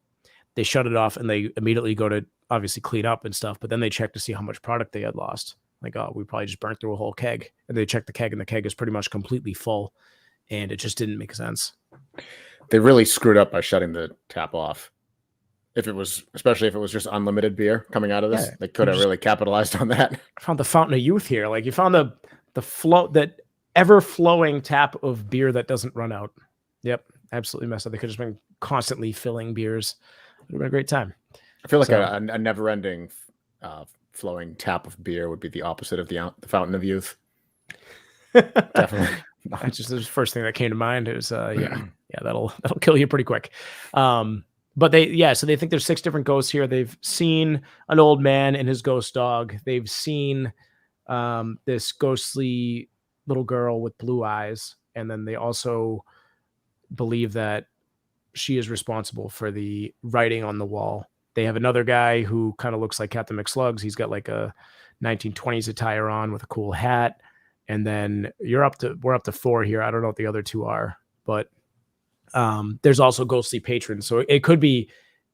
They shut it off, and they immediately go to obviously clean up and stuff. But then they check to see how much product they had lost. Like, oh, we probably just burnt through a whole keg. And they check the keg, and the keg is pretty much completely full. And it just didn't make sense. They really screwed up by shutting the tap off. Especially if it was just unlimited beer coming out of this, they could have really capitalized on that. I found the fountain of youth here. Like, you found the flow, that ever flowing tap of beer that doesn't run out. Yep. Absolutely messed up. They could have just been constantly filling beers. It would have been a great time. I feel like a never-ending flowing tap of beer would be the opposite of the fountain of youth. Definitely. That's just the first thing that came to mind. It was that'll kill you pretty quick. But so they think there's 6 different ghosts here. They've seen an old man and his ghost dog. They've seen this ghostly little girl with blue eyes, and then they also believe that she is responsible for the writing on the wall. They have another guy who kind of looks like Captain McSlugs. He's got like a 1920s attire on with a cool hat. And then we're up to 4 here. I don't know what the other 2 are, but there's also ghostly patrons. So it could be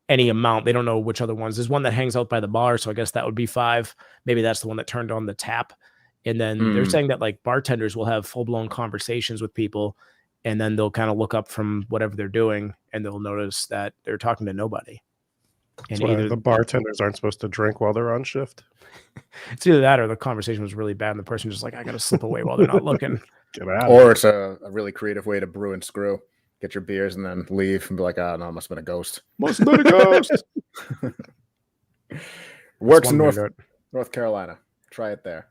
any amount. They don't know which other ones. There's one that hangs out by the bar. So I guess that would be 5. Maybe that's the one that turned on the tap. And then they're saying that like bartenders will have full blown conversations with people, and then they'll kind of look up from whatever they're doing and they'll notice that they're talking to nobody. And That's why either the bartenders aren't supposed to drink while they're on shift. it's either that or the conversation was really bad and the person just like, I got to slip away while they're not looking. Get out. Or it's a really creative way to brew and screw. Get your beers and then leave and be like, oh, no, it must have been a ghost. Must have been a ghost. Works in North Carolina. Try it there.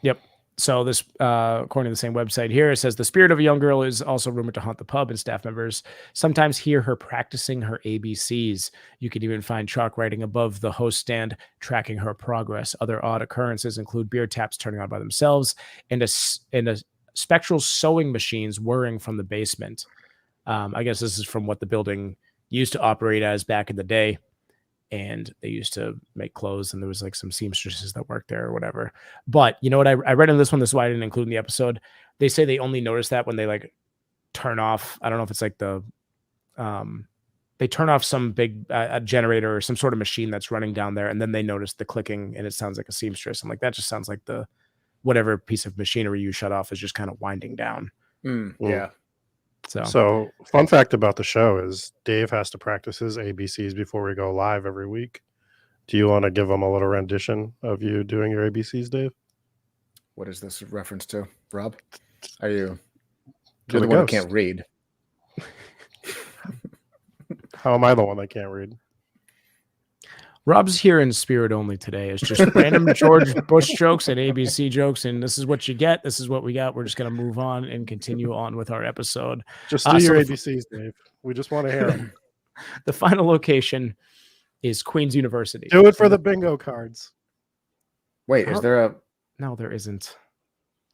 Yep. So this, according to the same website here, it says the spirit of a young girl is also rumored to haunt the pub, and staff members sometimes hear her practicing her ABCs. You can even find chalk writing above the host stand tracking her progress. Other odd occurrences include beer taps turning on by themselves and a spectral sewing machines whirring from the basement. I guess this is from what the building used to operate as back in the day. And they used to make clothes, and there was like some seamstresses that worked there or whatever. But you know what? I read in this one, this is why I didn't include in the episode. They say they only notice that when they like turn off. I don't know if it's like they turn off some big a generator or some sort of machine that's running down there, and then they notice the clicking, and it sounds like a seamstress. I'm like, that just sounds like the whatever piece of machinery you shut off is just kind of winding down. Yeah. So fun fact about the show is Dave has to practice his ABCs before we go live every week. Do you want to give him a little rendition of you doing your ABCs, Dave? What is this reference to, Rob? Are you You're the one who can't read? How am I the one that can't read? Rob's here in spirit only today. It's just random George Bush jokes and ABC jokes, and this is what you get. This is what we got. We're just going to move on and continue on with our episode. Just do your ABCs, Dave. We just want to hear them. The final location is Queen's University. Do it for the bingo cards. Wait, is there a... No, there isn't.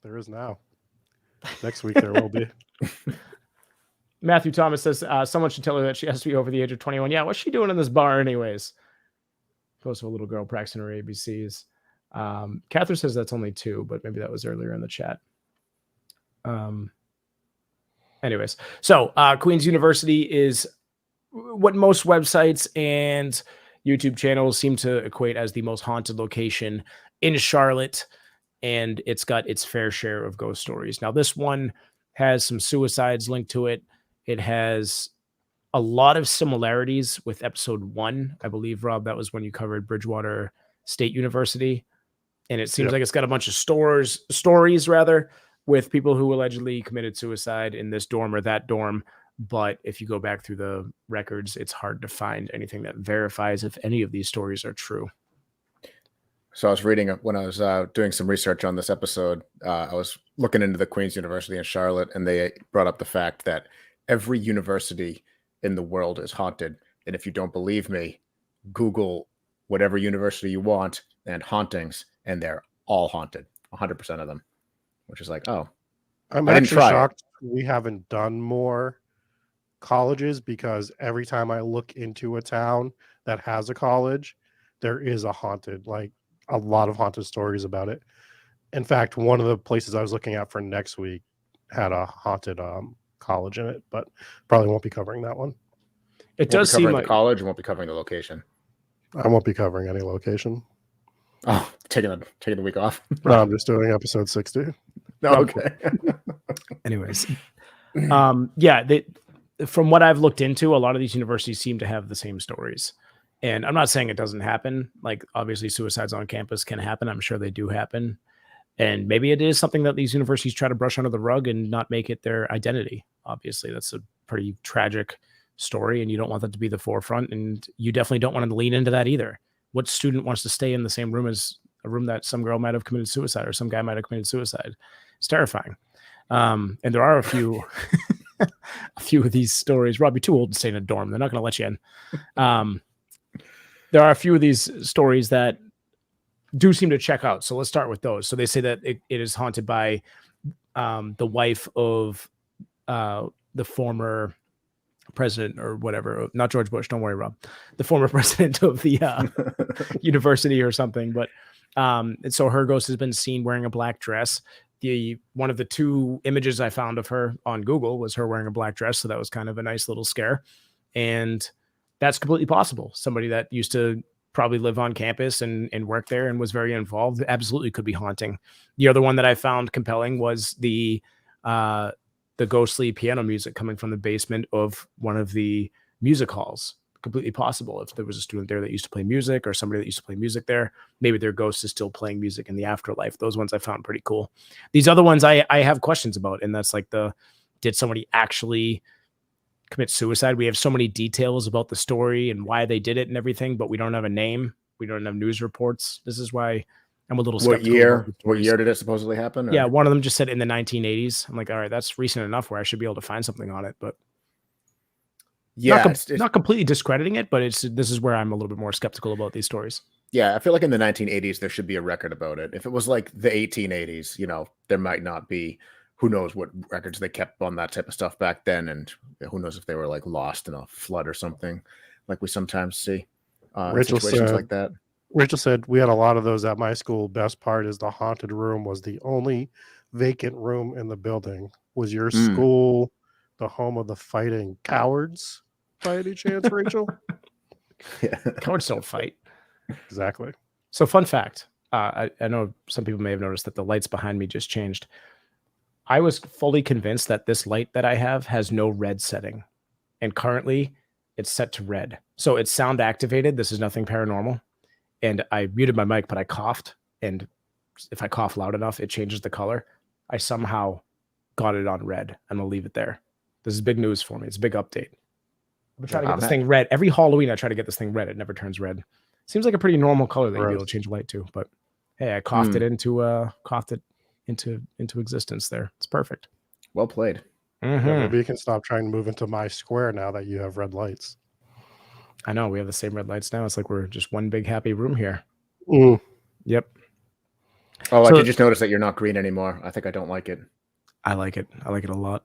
There is now. Next week there will be. Matthew Thomas says, someone should tell her that she has to be over the age of 21. Yeah, what's she doing in this bar anyways? Close to a little girl practicing her ABCs. Catherine says that's only 2, but maybe that was earlier in the chat. Anyways, so Queen's University is what most websites and YouTube channels seem to equate as the most haunted location in Charlotte, and it's got its fair share of ghost stories. Now, this one has some suicides linked to it. It has a lot of similarities with episode 1. I believe, Rob, that was when you covered Bridgewater State University. And it seems like it's got a bunch of stories with people who allegedly committed suicide in this dorm or that dorm. But if you go back through the records, it's hard to find anything that verifies if any of these stories are true. So I was reading when I was doing some research on this episode, I was looking into the Queen's University in Charlotte, and they brought up the fact that every university in the world is haunted. And if you don't believe me, Google whatever university you want and hauntings, and they're all haunted, 100% of them, which is like, oh, I'm actually shocked we haven't done more colleges, because every time I look into a town that has a college, there is a lot of haunted stories about it. In fact, one of the places I was looking at for next week had a haunted college in it, but probably won't be covering that one. It does seem like the college won't be covering the location. I won't be covering any location. Oh, taking the week off. No, I'm just doing episode 60. No, okay. Anyways, from what I've looked into, a lot of these universities seem to have the same stories. And I'm not saying it doesn't happen. Like, obviously, suicides on campus can happen. I'm sure they do happen. And maybe it is something that these universities try to brush under the rug and not make it their identity. Obviously, that's a pretty tragic story, and you don't want that to be the forefront. And you definitely don't want to lean into that either. What student wants to stay in the same room as a room that some girl might have committed suicide or some guy might have committed suicide? It's terrifying. And there are a few of these stories. Rob, you're too old to stay in a dorm. They're not going to let you in. There are a few of these stories that do seem to check out. So let's start with those. So they say that it is haunted by the wife of the former president or whatever, not George Bush. Don't worry, Rob. The former president of the university or something. But and so her ghost has been seen wearing a black dress. One of the 2 images I found of her on Google was her wearing a black dress. So that was kind of a nice little scare. And that's completely possible. Somebody that used to probably live on campus and work there and was very involved absolutely could be haunting. The other one that I found compelling was the ghostly piano music coming from the basement of one of the music halls, completely possible. If there was a student there that used to play music, or somebody that used to play music there, maybe their ghost is still playing music in the afterlife. Those ones I found pretty cool. These other ones I have questions about, and that's like did somebody actually commit suicide? We have so many details about the story and why they did it and everything, but we don't have a name. We don't have news reports. This is why I'm a little skeptical. What year did it supposedly happen? Yeah, one of them just said in the 1980s. I'm like, all right, that's recent enough where I should be able to find something on it, but yeah, not completely discrediting it, but this is where I'm a little bit more skeptical about these stories. Yeah, I feel like in the 1980s there should be a record about it. If it was like the 1880s, there might not be. Who knows what records they kept on that type of stuff back then, and who knows if they were like lost in a flood or something, like we sometimes see in situations like that. Rachel said we had a lot of those at my school. Best part is the haunted room was the only vacant room in the building. Was your school the home of the fighting cowards by any chance, Rachel? Yeah. Cowards don't fight. Exactly. So fun fact, I know some people may have noticed that the lights behind me just changed. I was fully convinced that this light that I have has no red setting, and currently it's set to red. So it's sound activated. This is nothing paranormal. And I muted my mic, but I coughed. And if I cough loud enough, it changes the color. I somehow got it on red, and I'll leave it there. This is big news for me. It's a big update. I'm trying to get this thing red. Every Halloween, I try to get this thing red. It never turns red. Seems like a pretty normal color that you'd be able to change light to. But hey, I coughed it into existence there. It's perfect. Well played. Yeah, maybe you can stop trying to move into my square now that you have red lights. I know we have the same red lights now. It's like we're just one big happy room here. Yep. Oh, so, I did just notice that you're not green anymore. I think I don't like it. I like it. I like it a lot.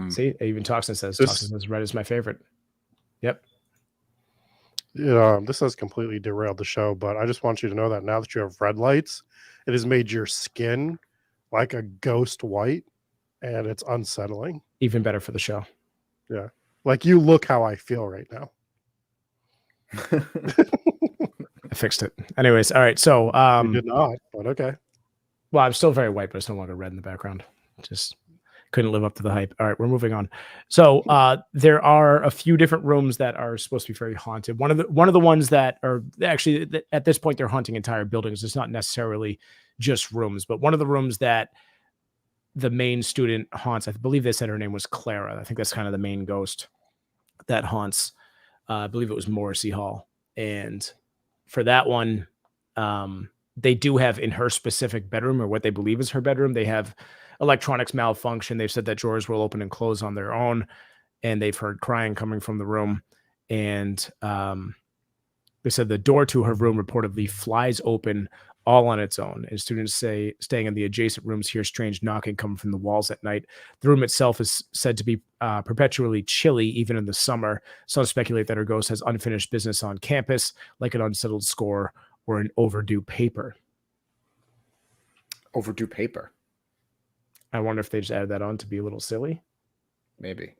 See, even Toxin says red is my favorite. Yep. This has completely derailed the show, but I just want you to know that now that you have red lights, it has made your skin like a ghost white, and it's unsettling. Even better for the show. Yeah. Like you look how I feel right now. I fixed it. Anyways, all right. So you did not, but okay. Well, I'm still very white, but it's no longer red in the background. Just couldn't live up to the hype. All right, we're moving on. So there are a few different rooms that are supposed to be very haunted. One of the ones that are actually at this point they're haunting entire buildings. It's not necessarily just rooms, but one of the rooms that the main student haunts, I believe they said her name was Clara. I think that's kind of the main ghost that haunts. I believe it was Morrissey Hall. And for that one, they do have in her specific bedroom, or what they believe is her bedroom, they have electronics malfunction. They've said that drawers will open and close on their own, and they've heard crying coming from the room. And they said the door to her room reportedly flies open all on its own. And students say staying in the adjacent rooms hear strange knocking coming from the walls at night. The room itself is said to be perpetually chilly, even in the summer. Some speculate that her ghost has unfinished business on campus, like an unsettled score or an overdue paper. Overdue paper. I wonder if they just added that on to be a little silly. Maybe.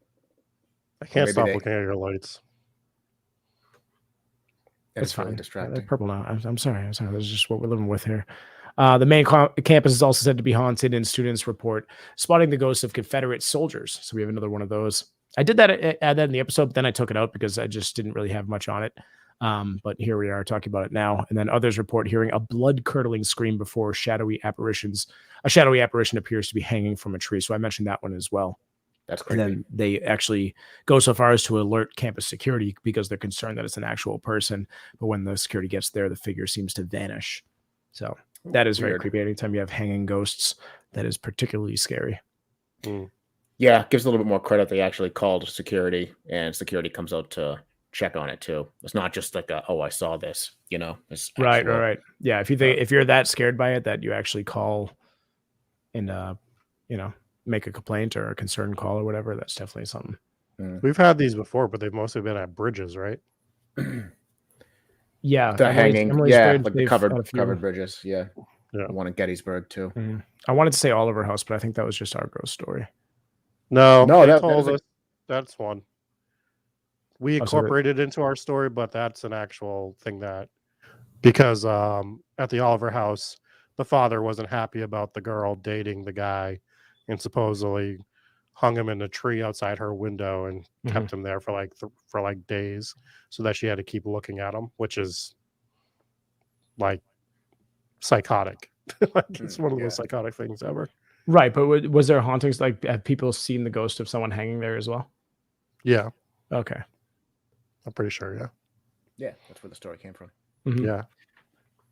I can't stop looking at your lights. It's fine. Really distracting. They're purple now. I'm sorry. This is just what we're living with here. The main campus is also said to be haunted, and students report spotting the ghosts of Confederate soldiers. So we have another one of those. I did add that in the episode, but then I took it out because I just didn't really have much on it. But here we are talking about it now. And then others report hearing a blood-curdling scream before a shadowy apparition appears to be hanging from a tree. So I mentioned that one as well. That's creepy. And then they actually go so far as to alert campus security because they're concerned that it's an actual person. But when the security gets there, the figure seems to vanish. So that is very creepy. Anytime you have hanging ghosts, that is particularly scary. Yeah, it gives a little bit more credit. They actually called security, and security comes out to check on it too. It's not just like I saw this, It's right. Yeah, if you're that scared by it that you actually call and make a complaint or a concern call or whatever, that's definitely something. We've had these before, but they've mostly been at bridges, right? Yeah, the hanging, like the covered bridges. Yeah. One in Gettysburg too. I wanted to say Oliver House, but I think that was just our ghost story. No, that's one. We incorporated it into our story, but that's an actual thing because at the Oliver House, the father wasn't happy about the girl dating the guy and supposedly hung him in a tree outside her window and kept him there for like days, so that she had to keep looking at him, which is like psychotic. Like it's one of those psychotic things ever. Right, but was there hauntings? Like, have people seen the ghost of someone hanging there as well? Yeah. Okay. I'm pretty sure. Yeah. Yeah, that's where the story came from. Yeah.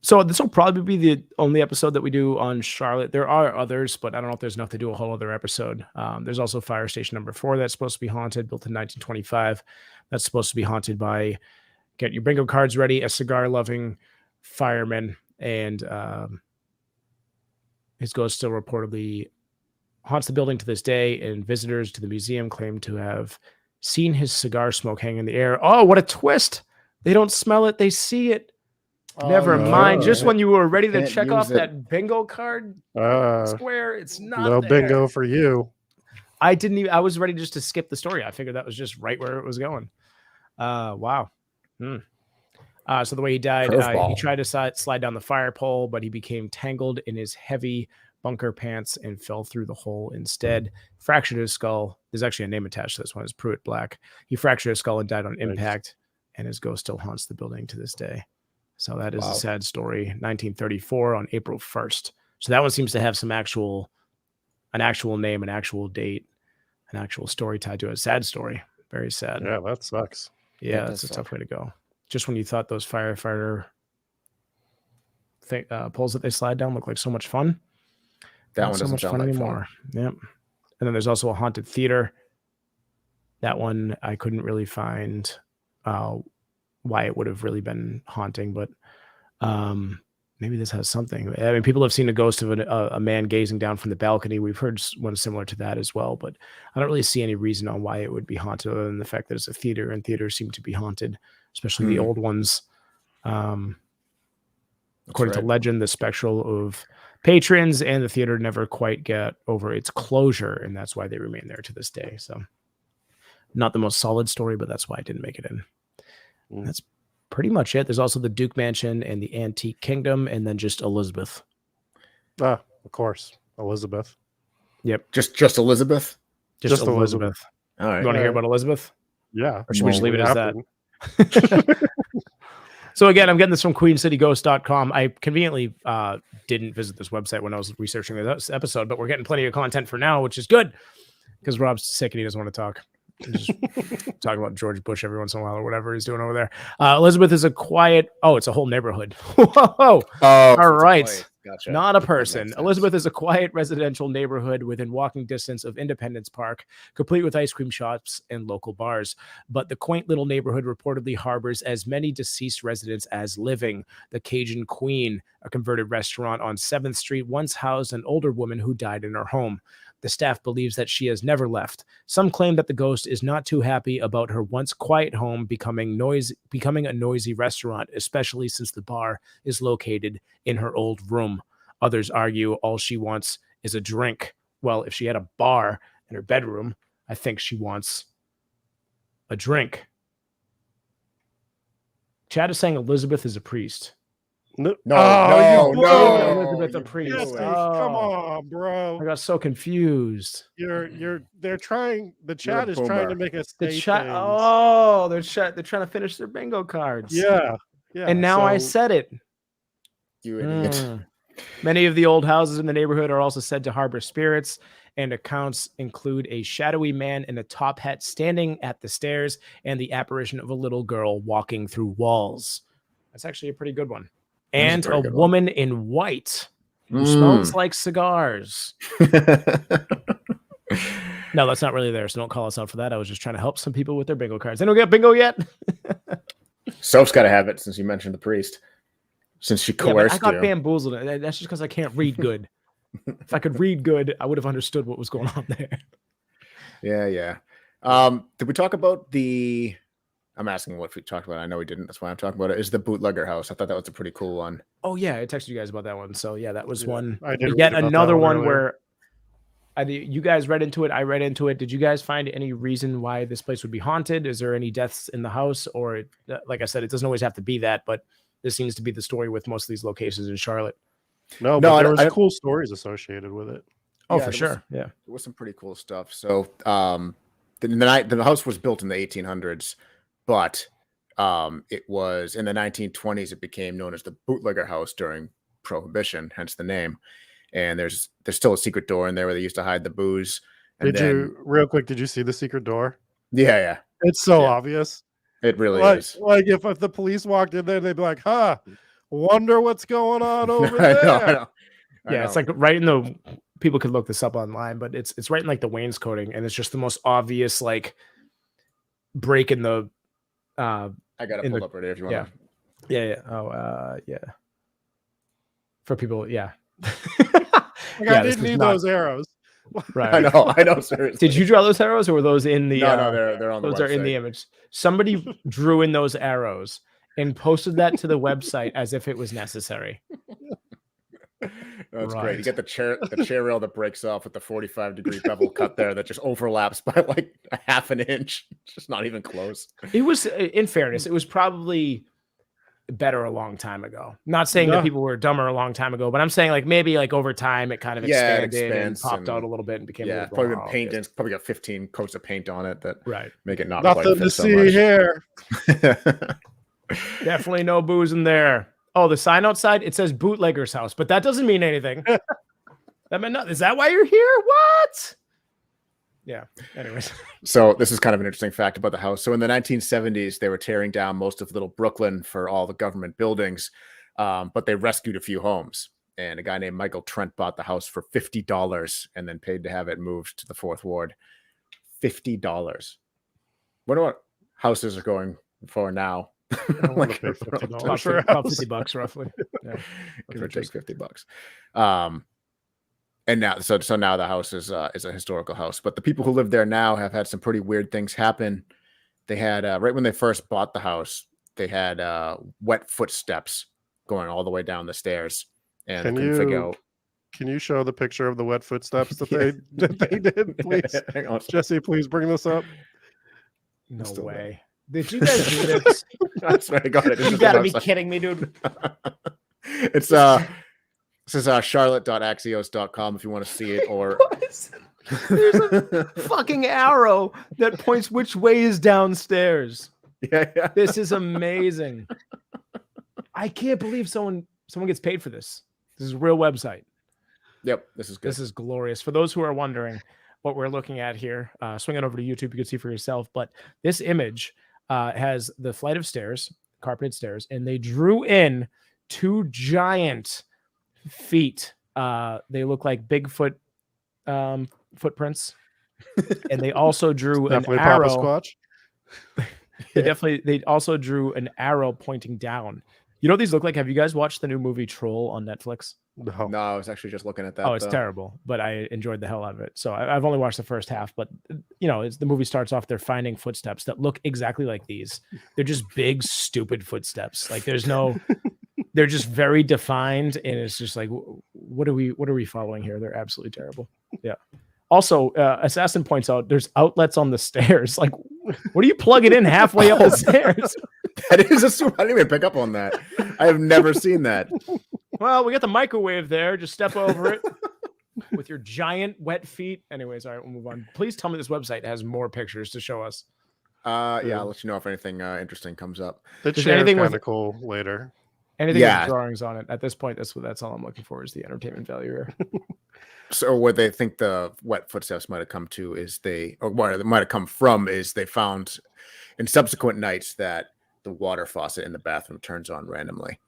So this will probably be the only episode that we do on Charlotte. There are others, but I don't know if there's enough to do a whole other episode. There's also Fire Station number 4 that's supposed to be haunted, built in 1925. That's supposed to be haunted by, get your bingo cards ready, a cigar-loving fireman, and his ghost still reportedly haunts the building to this day, and visitors to the museum claim to have seen his cigar smoke hang in the air. Oh, what a twist! They don't smell it, they see it. Never mind. Just when you were ready to check off that bingo card square, it's not no there. Bingo for you. I was ready just to skip the story. I figured that was just right where it was going. Wow. So the way he died, he tried to slide down the fire pole, but he became tangled in his heavy bunker pants and fell through the hole instead. Fractured his skull. There's actually a name attached to this one. It's Pruitt Black. He fractured his skull and died on impact, and his ghost still haunts the building to this day. So that is a sad story. 1934 on April 1st. So that one seems to have an actual name, an actual date, an actual story tied to it. A sad story. Very sad. Yeah, that sucks. Yeah, that's a tough way to go. Just when you thought those firefighter poles that they slide down look like so much fun. That one doesn't sound like anymore. Yep. And then there's also a haunted theater. That one I couldn't really find why it would have really been haunting, but maybe this has something. I mean, people have seen a ghost of a man gazing down from the balcony. We've heard one similar to that as well, but I don't really see any reason on why it would be haunted other than the fact that it's a theater, and theaters seem to be haunted, especially the old ones. According to legend, the spectral of patrons and the theater never quite get over its closure, and that's why they remain there to this day. So not the most solid story, but that's why I didn't make it in. That's pretty much it. There's also the Duke Mansion and the Antique Kingdom, and then just Elizabeth. Of course, Elizabeth. Yep, just Elizabeth. Just Elizabeth. All right. You want to hear about Elizabeth? Yeah. Or should we just leave it as that? So again, I'm getting this from queencityghost.com. I conveniently didn't visit this website when I was researching this episode, but we're getting plenty of content for now, which is good because Rob's sick and he doesn't want to talk. Just talk about George Bush every once in a while or whatever he's doing over there. Elizabeth is a quiet. Oh, it's a whole neighborhood. Whoa! All right. Gotcha. Not a person. Elizabeth is a quiet residential neighborhood within walking distance of Independence Park, complete with ice cream shops and local bars. But the quaint little neighborhood reportedly harbors as many deceased residents as living. The Cajun Queen, a converted restaurant on 7th Street, once housed an older woman who died in her home. The staff believes that she has never left. Some claim that the ghost is not too happy about her once quiet home becoming a noisy restaurant, especially since the bar is located in her old room. Others argue all she wants is a drink. Well, if she had a bar in her bedroom, I think she wants a drink. Chad is saying Elizabeth is a priest. No. Elizabeth the priest. Yes, come on, bro. I got so confused. They're trying. The chat is trying to make us say things. They're trying to finish their bingo cards. Yeah. And now I said it. You idiot. Many of the old houses in the neighborhood are also said to harbor spirits, and accounts include a shadowy man in a top hat standing at the stairs and the apparition of a little girl walking through walls. That's actually a pretty good one. And a woman in white who smells like cigars. No, that's not really there, so don't call us out for that. I was just trying to help some people with their bingo cards. They don't get bingo yet? Soap's got to have it since you mentioned the priest. Since she coerced I got bamboozled. That's just because I can't read good. If I could read good, I would have understood what was going on there. Yeah. Did we talk about the... I'm asking what we talked about. I know we didn't. That's why I'm talking about it. Is the bootlegger house. I thought that was a pretty cool one. Oh, yeah. I texted you guys about that one. So, yeah, that was one. Yet another one where you guys read into it. I read into it. Did you guys find any reason why this place would be haunted? Is there any deaths in the house? Or, like I said, it doesn't always have to be that. But this seems to be the story with most of these locations in Charlotte. No, but there was cool stories associated with it. Oh, for sure. Yeah. There was some pretty cool stuff. So the house was built in the 1800s, but it was in the 1920s. It became known as the bootlegger house during Prohibition, hence the name. And there's still a secret door in there where they used to hide the booze. And real quick, did you see the secret door? Yeah. It's so obvious. It really is. Like if the police walked in there, they'd be like, "Huh, wonder what's going on over there." I know. Yeah, it's like right in the. People could look this up online, but it's right in like the wainscoting, and it's just the most obvious like break in the. I got to pull up right here if you want. Yeah. Oh, yeah. For people, yeah. I didn't need those arrows. Right. I know. Seriously. Did you draw those arrows, or were those in the? No, they're on the those website. are in the image. Somebody drew in those arrows and posted that to the website as if it was necessary. That's great. You get the chair rail that breaks off with the 45-degree bevel cut there that just overlaps by like a half an inch. It's just not even close. It was, in fairness, it was probably better a long time ago. Not saying that people were dumber a long time ago, but I'm saying like maybe like over time it kind of expanded and popped out a little bit and became a little probably been painted. It's probably got 15 coats of paint on it that make it not nothing quite fit to so see much. here. Definitely no booze in there. Oh, the sign outside, it says bootlegger's house, but that doesn't mean anything. That meant nothing. Is that why you're here? What? Yeah. Anyways. So this is kind of an interesting fact about the house. So in the 1970s, they were tearing down most of Little Brooklyn for all the government buildings, but they rescued a few homes. And a guy named Michael Trent bought the house for $50 and then paid to have it moved to the 4th Ward. $50. Wonder what houses are going for now. Like about $50 roughly. Yeah. Give or take $50. And now, so now the house is a historical house. But the people who live there now have had some pretty weird things happen. They had right when they first bought the house, they had wet footsteps going all the way down the stairs, and they couldn't figure out. Can you show the picture of the wet footsteps that they did, please? Hang on. Jesse, please bring this up. No way. Did you guys do this? I swear to God, you gotta be kidding me, dude. It's this is charlotte.axios.com if you want to see it, or there's a fucking arrow that points which way is downstairs. Yeah. This is amazing. I can't believe someone gets paid for this. This is a real website. Yep, this is good. This is glorious. For those who are wondering what we're looking at here, swing it over to YouTube. You can see for yourself. But this image has the flight of stairs, carpeted stairs, and they drew in 2 giant feet. They look like Bigfoot footprints, and they also drew an arrow. Papa Squatch. They also drew an arrow pointing down. You know what these look like? Have you guys watched the new movie Troll on Netflix? No, I was actually just looking at that. Oh, it's terrible, but I enjoyed the hell out of it. So I've only watched the first half, but you know, the movie starts off, they're finding footsteps that look exactly like these. They're just big, stupid footsteps. Like they're just very defined, and it's just like, what are we following here? They're absolutely terrible. Yeah. Also, Assassin points out there's outlets on the stairs. Like, what do you plug it in halfway up the stairs? That is I didn't even pick up on that. I have never seen that. Well, we got the microwave there. Just step over it with your giant wet feet. Anyways, all right, we'll move on. Please tell me this website has more pictures to show us. Yeah, I'll let you know if anything interesting comes up. The chair is kind of cool later. Anything with drawings on it. At this point, that's all I'm looking for is the entertainment value here. So what they think the wet footsteps might have come to is what it might have come from is they found in subsequent nights that the water faucet in the bathroom turns on randomly,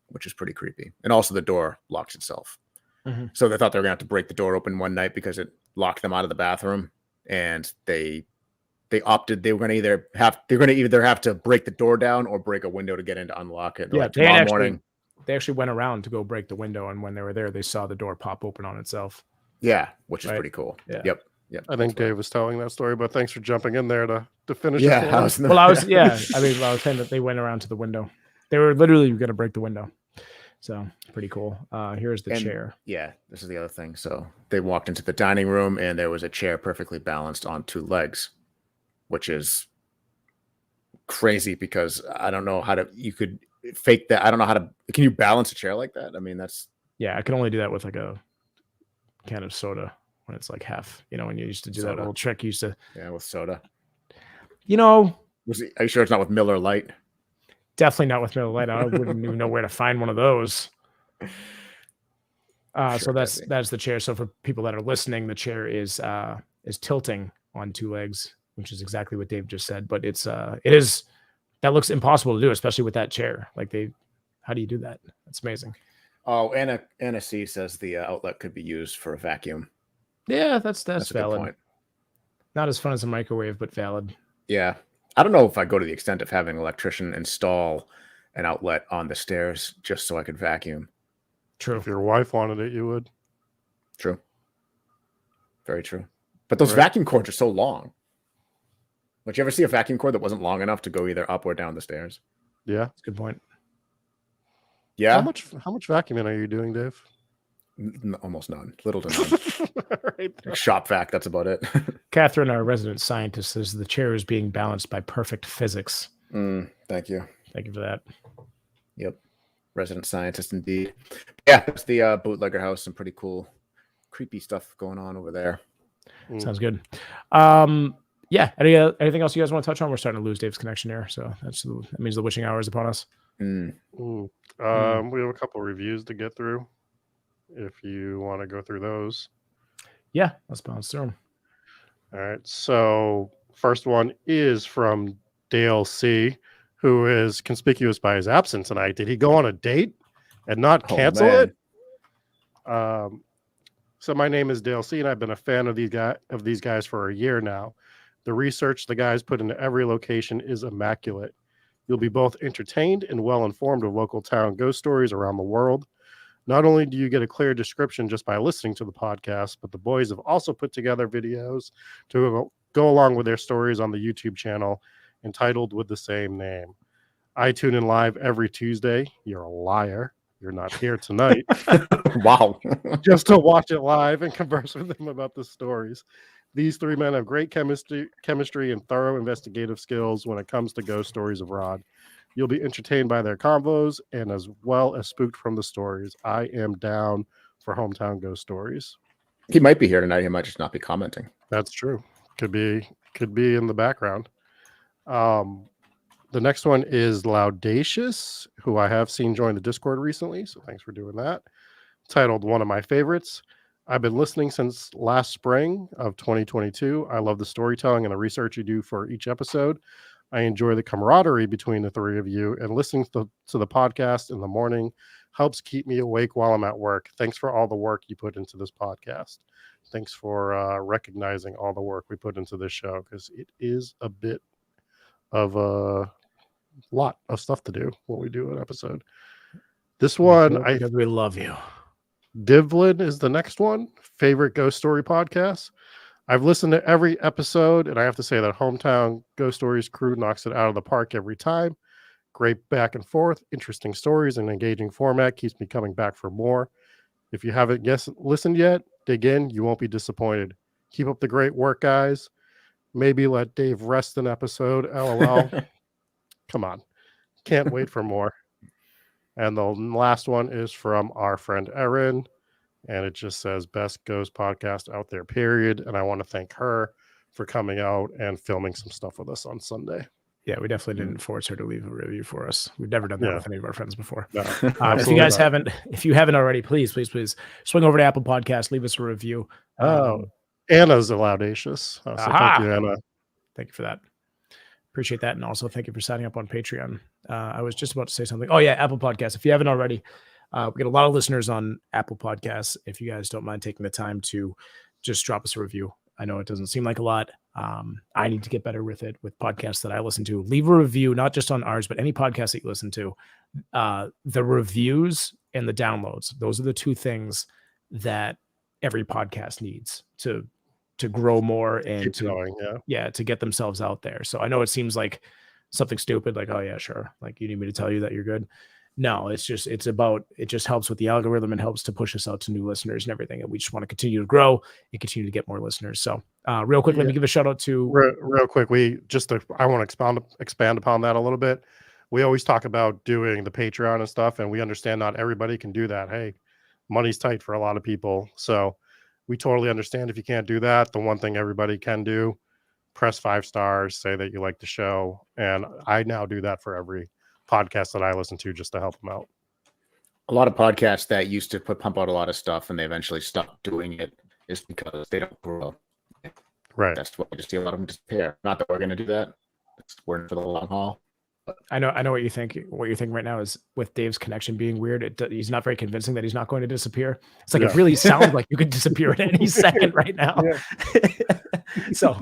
which is pretty creepy. And also the door locks itself. Mm-hmm. So they thought they were gonna have to break the door open one night because it locked them out of the bathroom, and they opted they were gonna either have to break the door down or break a window to get in to unlock it. Yeah, they actually went around to go break the window, and when they were there, they saw the door pop open on itself. Yeah, which is pretty cool. Yeah. Yep. I think Dave was telling that story, but thanks for jumping in there to finish. Yeah, I was saying that they went around to the window. They were literally going to break the window. So pretty cool. Here's the chair. Yeah, this is the other thing. So they walked into the dining room, and there was a chair perfectly balanced on 2 legs, which is crazy because I don't know how you could fake that. I don't know how to. Can you balance a chair like that? I mean, that's. Yeah, I can only do that with like a can of soda. when it's like half. When you used to do that Soda. little trick, you used to. Yeah, with soda. Are you sure it's not with Miller Lite? Definitely not with Miller Lite. I wouldn't even know where to find one of those. So that's the chair. So for people that are listening, the chair is tilting on two legs, which is exactly what Dave just said. But it is that looks impossible to do, especially with that chair. How do you do that? That's amazing. Oh, Anna C says the outlet could be used for a vacuum. Yeah, that's valid. A good point. Not as fun as a microwave, but valid. Yeah. I don't know if I go to the extent of having an electrician install an outlet on the stairs just so I could vacuum. True. If your wife wanted it, you would. True. Very true. But those vacuum cords are so long. Would you ever see a vacuum cord that wasn't long enough to go either up or down the stairs? Yeah. That's a good point. Yeah. How much vacuuming are you doing, Dave? Almost none. Little to none. Right. Shop vac, that's about it. Catherine, our resident scientist, says the chair is being balanced by perfect physics. Thank you. Thank you for that. Yep. Resident scientist indeed. Yeah, it's the bootlegger house. Some pretty cool, creepy stuff going on over there. Sounds good. Yeah. Anything else you guys want to touch on? We're starting to lose Dave's connection here. So that means the witching hour is upon us. We have a couple reviews to get through. If you want to go through those. Yeah, let's bounce through them. All right. So first one is from Dale C, who is conspicuous by his absence tonight. Did he go on a date and not cancel it? So my name is Dale C, and I've been a fan of these guys for a year now. The research the guys put into every location is immaculate. You'll be both entertained and well informed of local town ghost stories around the world. Not only do you get a clear description just by listening to the podcast, but the boys have also put together videos to go along with their stories on the YouTube channel entitled with the same name. I tune in live every Tuesday. You're a liar. You're not here tonight. Wow. Just to watch it live and converse with them about the stories. These three men have great chemistry and thorough investigative skills when it comes to ghost stories abroad. You'll be entertained by their convos and as well as spooked from the stories. I am down for hometown ghost stories. He might be here tonight. He might just not be commenting. That's true. Could be in the background. The next one is Laudacious, who I have seen join the Discord recently. So thanks for doing that. Titled One of My Favorites. I've been listening since last spring of 2022. I love the storytelling and the research you do for each episode. I enjoy the camaraderie between the three of you, and listening to the podcast in the morning helps keep me awake while I'm at work. Thanks for all the work you put into this podcast. Thanks for recognizing all the work we put into this show, because it is a bit of a lot of stuff to do when we do an episode. This one, because we love you. Divlin is the next one. Favorite ghost story podcast. I've listened to every episode, and I have to say that Hometown Ghost Stories crew knocks it out of the park every time. Great back and forth, interesting stories, and engaging format keeps me coming back for more. If you haven't listened yet, dig in. You won't be disappointed. Keep up the great work, guys. Maybe let Dave rest an episode. LOL. Come on. Can't wait for more. And the last one is from our friend Erin. And it just says best ghost podcast out there, period. And I want to thank her for coming out and filming some stuff with us on Sunday. Yeah, we definitely didn't force her to leave a review for us. We've never done that with any of our friends before. No, if you guys haven't already, please swing over to Apple Podcasts, leave us a review. Anna's a Laudacious. So thank you, Anna. Thank you for that. Appreciate that. And also thank you for signing up on Patreon. I was just about to say something. Oh yeah, Apple Podcasts. If you haven't already, we get a lot of listeners on Apple Podcasts. If you guys don't mind taking the time to just drop us a review. I know it doesn't seem like a lot. I need to get better with it with podcasts that I listen to. Leave a review, not just on ours, but any podcast that you listen to. The reviews and the downloads. Those are the two things that every podcast needs to grow more and to get themselves out there. So I know it seems like something stupid, like, oh yeah, sure. Like you need me to tell you that you're good. No, it just helps with the algorithm and helps to push us out to new listeners and everything. And we just want to continue to grow and continue to get more listeners. So real quick, let me give a shout out to real quick. I want to expand upon that a little bit. We always talk about doing the Patreon and stuff, and we understand not everybody can do that. Hey, money's tight for a lot of people. So We totally understand if you can't do that. The one thing everybody can do, press 5 stars, say that you like the show. And I now do that for every podcast that I listen to just to help them out. A lot of podcasts that used to pump out a lot of stuff and they eventually stopped doing it is because they don't grow. Right. That's why you just see a lot of them disappear. Not that we're going to do that. We're in for the long haul. I know what you think. What you're thinking right now is with Dave's connection being weird. He's not very convincing that he's not going to disappear. It's like it really sounds like you could disappear at any second right now. So,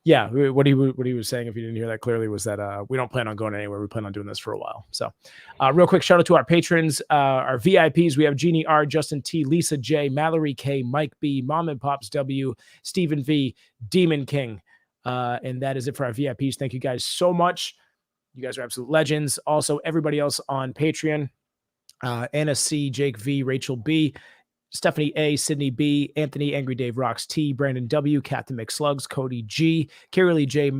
yeah, what he was saying, if you didn't hear that clearly, was that we don't plan on going anywhere. We plan on doing this for a while. So, real quick shout out to our patrons, our VIPs. We have Jeannie R, Justin T, Lisa J, Mallory K, Mike B, Mom and Pops W, Stephen V, Demon King. And that is it for our VIPs. Thank you guys so much. You guys are absolute legends. Also, everybody else on Patreon, Anna C, Jake V, Rachel B, Stephanie A, Sydney B, Anthony, Angry Dave Rocks T, Brandon W, Captain McSlugs, Cody G, Kiralee J,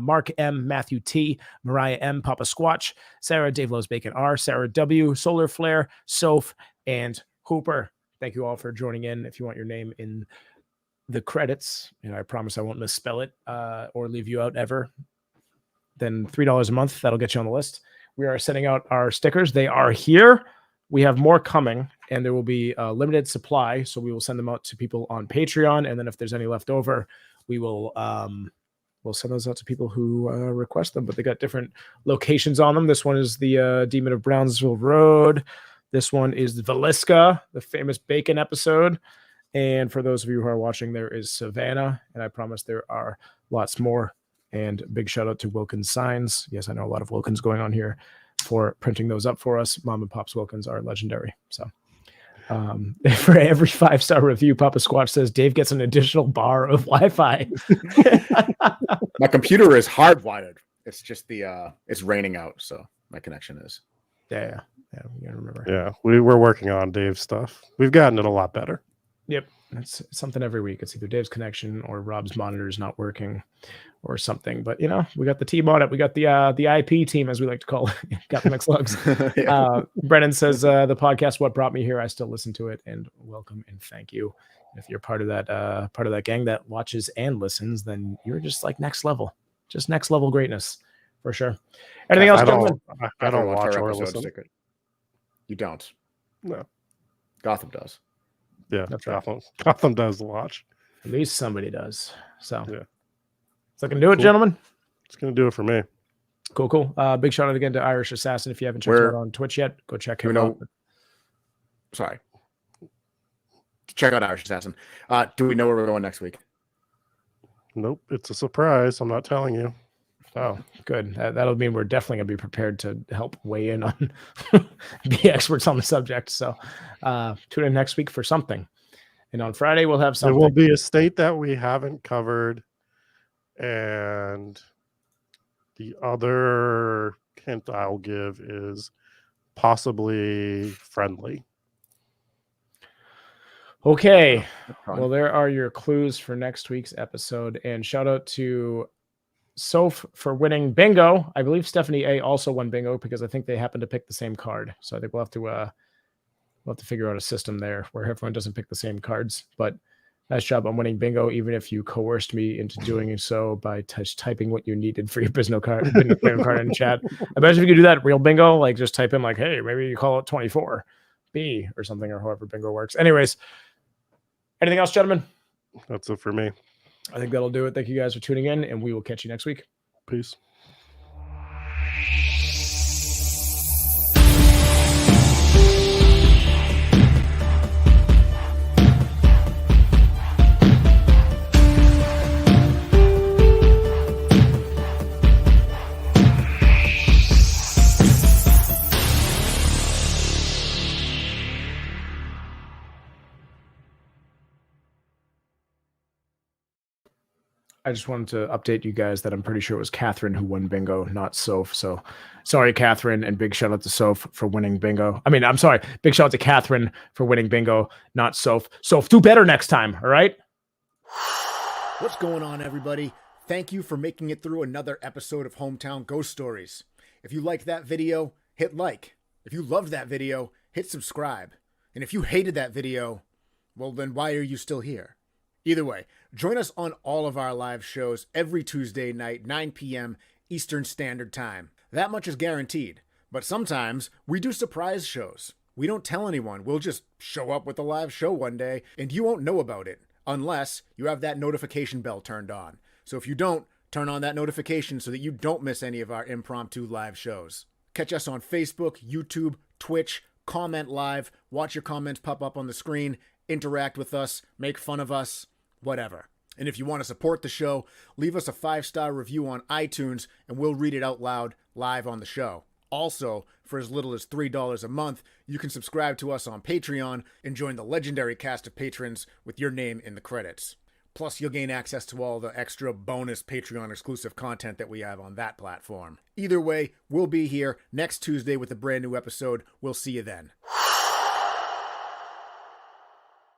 Mark M, Matthew T, Mariah M, Papa Squatch, Sarah, Dave Lowe's Bacon R, Sarah W, Solar Flare, Soph, and Hooper. Thank you all for joining in. If you want your name in the credits, and I promise I won't misspell it or leave you out ever, then $3 a month, that'll get you on the list. We are sending out our stickers. They are here. We have more coming, and there will be a limited supply, so we will send them out to people on Patreon, and then if there's any left over, we will we'll send those out to people who request them, but they got different locations on them. This one is the Demon of Brownsville Road. This one is Villisca, the famous bacon episode. And for those of you who are watching, there is Savannah, and I promise there are lots more. And big shout out to Wilkins Signs. Yes, I know a lot of Wilkins going on here for printing those up for us. Mom and Pop's Wilkins are legendary. So for every 5-star review, Papa Squatch says Dave gets an additional bar of Wi-Fi. My computer is hardwired. It's just it's raining out, so my connection is. Yeah, you gotta remember. Yeah, we're working on Dave's stuff. We've gotten it a lot better. Yep. It's something every week. It's either Dave's connection or Rob's monitor is not working or something. But, we got the team on it. We got the IP team, as we like to call it. Got the McSlugs. Brennan says, the podcast, What Brought Me Here, I still listen to it, and welcome and thank you. If you're part of that gang that watches and listens, then you're just like next level greatness for sure. Anything else, gentlemen? I don't watch or listen. You don't? No. Gotham does. Yeah, that's right. Gotham does watch. At least somebody does. So, yeah. So I can do it, gentlemen. It's going to do it for me. Cool. Big shout out again to Irish Assassin. If you haven't checked him out on Twitch yet, go check him out. Sorry. Check out Irish Assassin. Do we know where we're going next week? Nope. It's a surprise. I'm not telling you. Oh, good. That'll mean we're definitely going to be prepared to help weigh in on be experts on the subject. So tune in next week for something. And on Friday, we'll have something. There will be a state that we haven't covered. And the other hint I'll give is possibly friendly. Okay. Well, there are your clues for next week's episode. And shout out to Soph for winning bingo. I believe Stephanie A also won bingo because I think they happen to pick the same card. So I think we'll have to figure out a system there where everyone doesn't pick the same cards. But nice job on winning bingo, even if you coerced me into doing so by typing what you needed for your bingo card in chat. Imagine if you could do that real bingo, like just type in like, hey, maybe you call it 24B or something, or however bingo works. Anyways, anything else, gentlemen? That's it for me. I think that'll do it. Thank you guys for tuning in, and we will catch you next week. Peace. I just wanted to update you guys that I'm pretty sure it was Catherine who won bingo, not Soph. So sorry, Catherine, and big shout out to Soph for winning bingo. I mean, I'm sorry. Big shout out to Catherine for winning bingo, not Soph. Soph, do better next time, all right? What's going on, everybody? Thank you for making it through another episode of Hometown Ghost Stories. If you liked that video, hit like. If you loved that video, hit subscribe. And if you hated that video, Well, then why are you still here? Either way, join us on all of our live shows every Tuesday night, 9 p.m. Eastern Standard Time. That much is guaranteed. But sometimes we do surprise shows. We don't tell anyone. We'll just show up with a live show one day, and you won't know about it unless you have that notification bell turned on. So if you don't, turn on that notification so that you don't miss any of our impromptu live shows. Catch us on Facebook, YouTube, Twitch, comment live, watch your comments pop up on the screen, interact with us, make fun of us, whatever. And if you want to support the show, leave us a 5-star review on iTunes and we'll read it out loud live on the show. Also, for as little as $3 a month, you can subscribe to us on Patreon and join the legendary cast of patrons with your name in the credits. Plus, you'll gain access to all the extra bonus Patreon exclusive content that we have on that platform. Either way, we'll be here next Tuesday with a brand new episode. We'll see you then.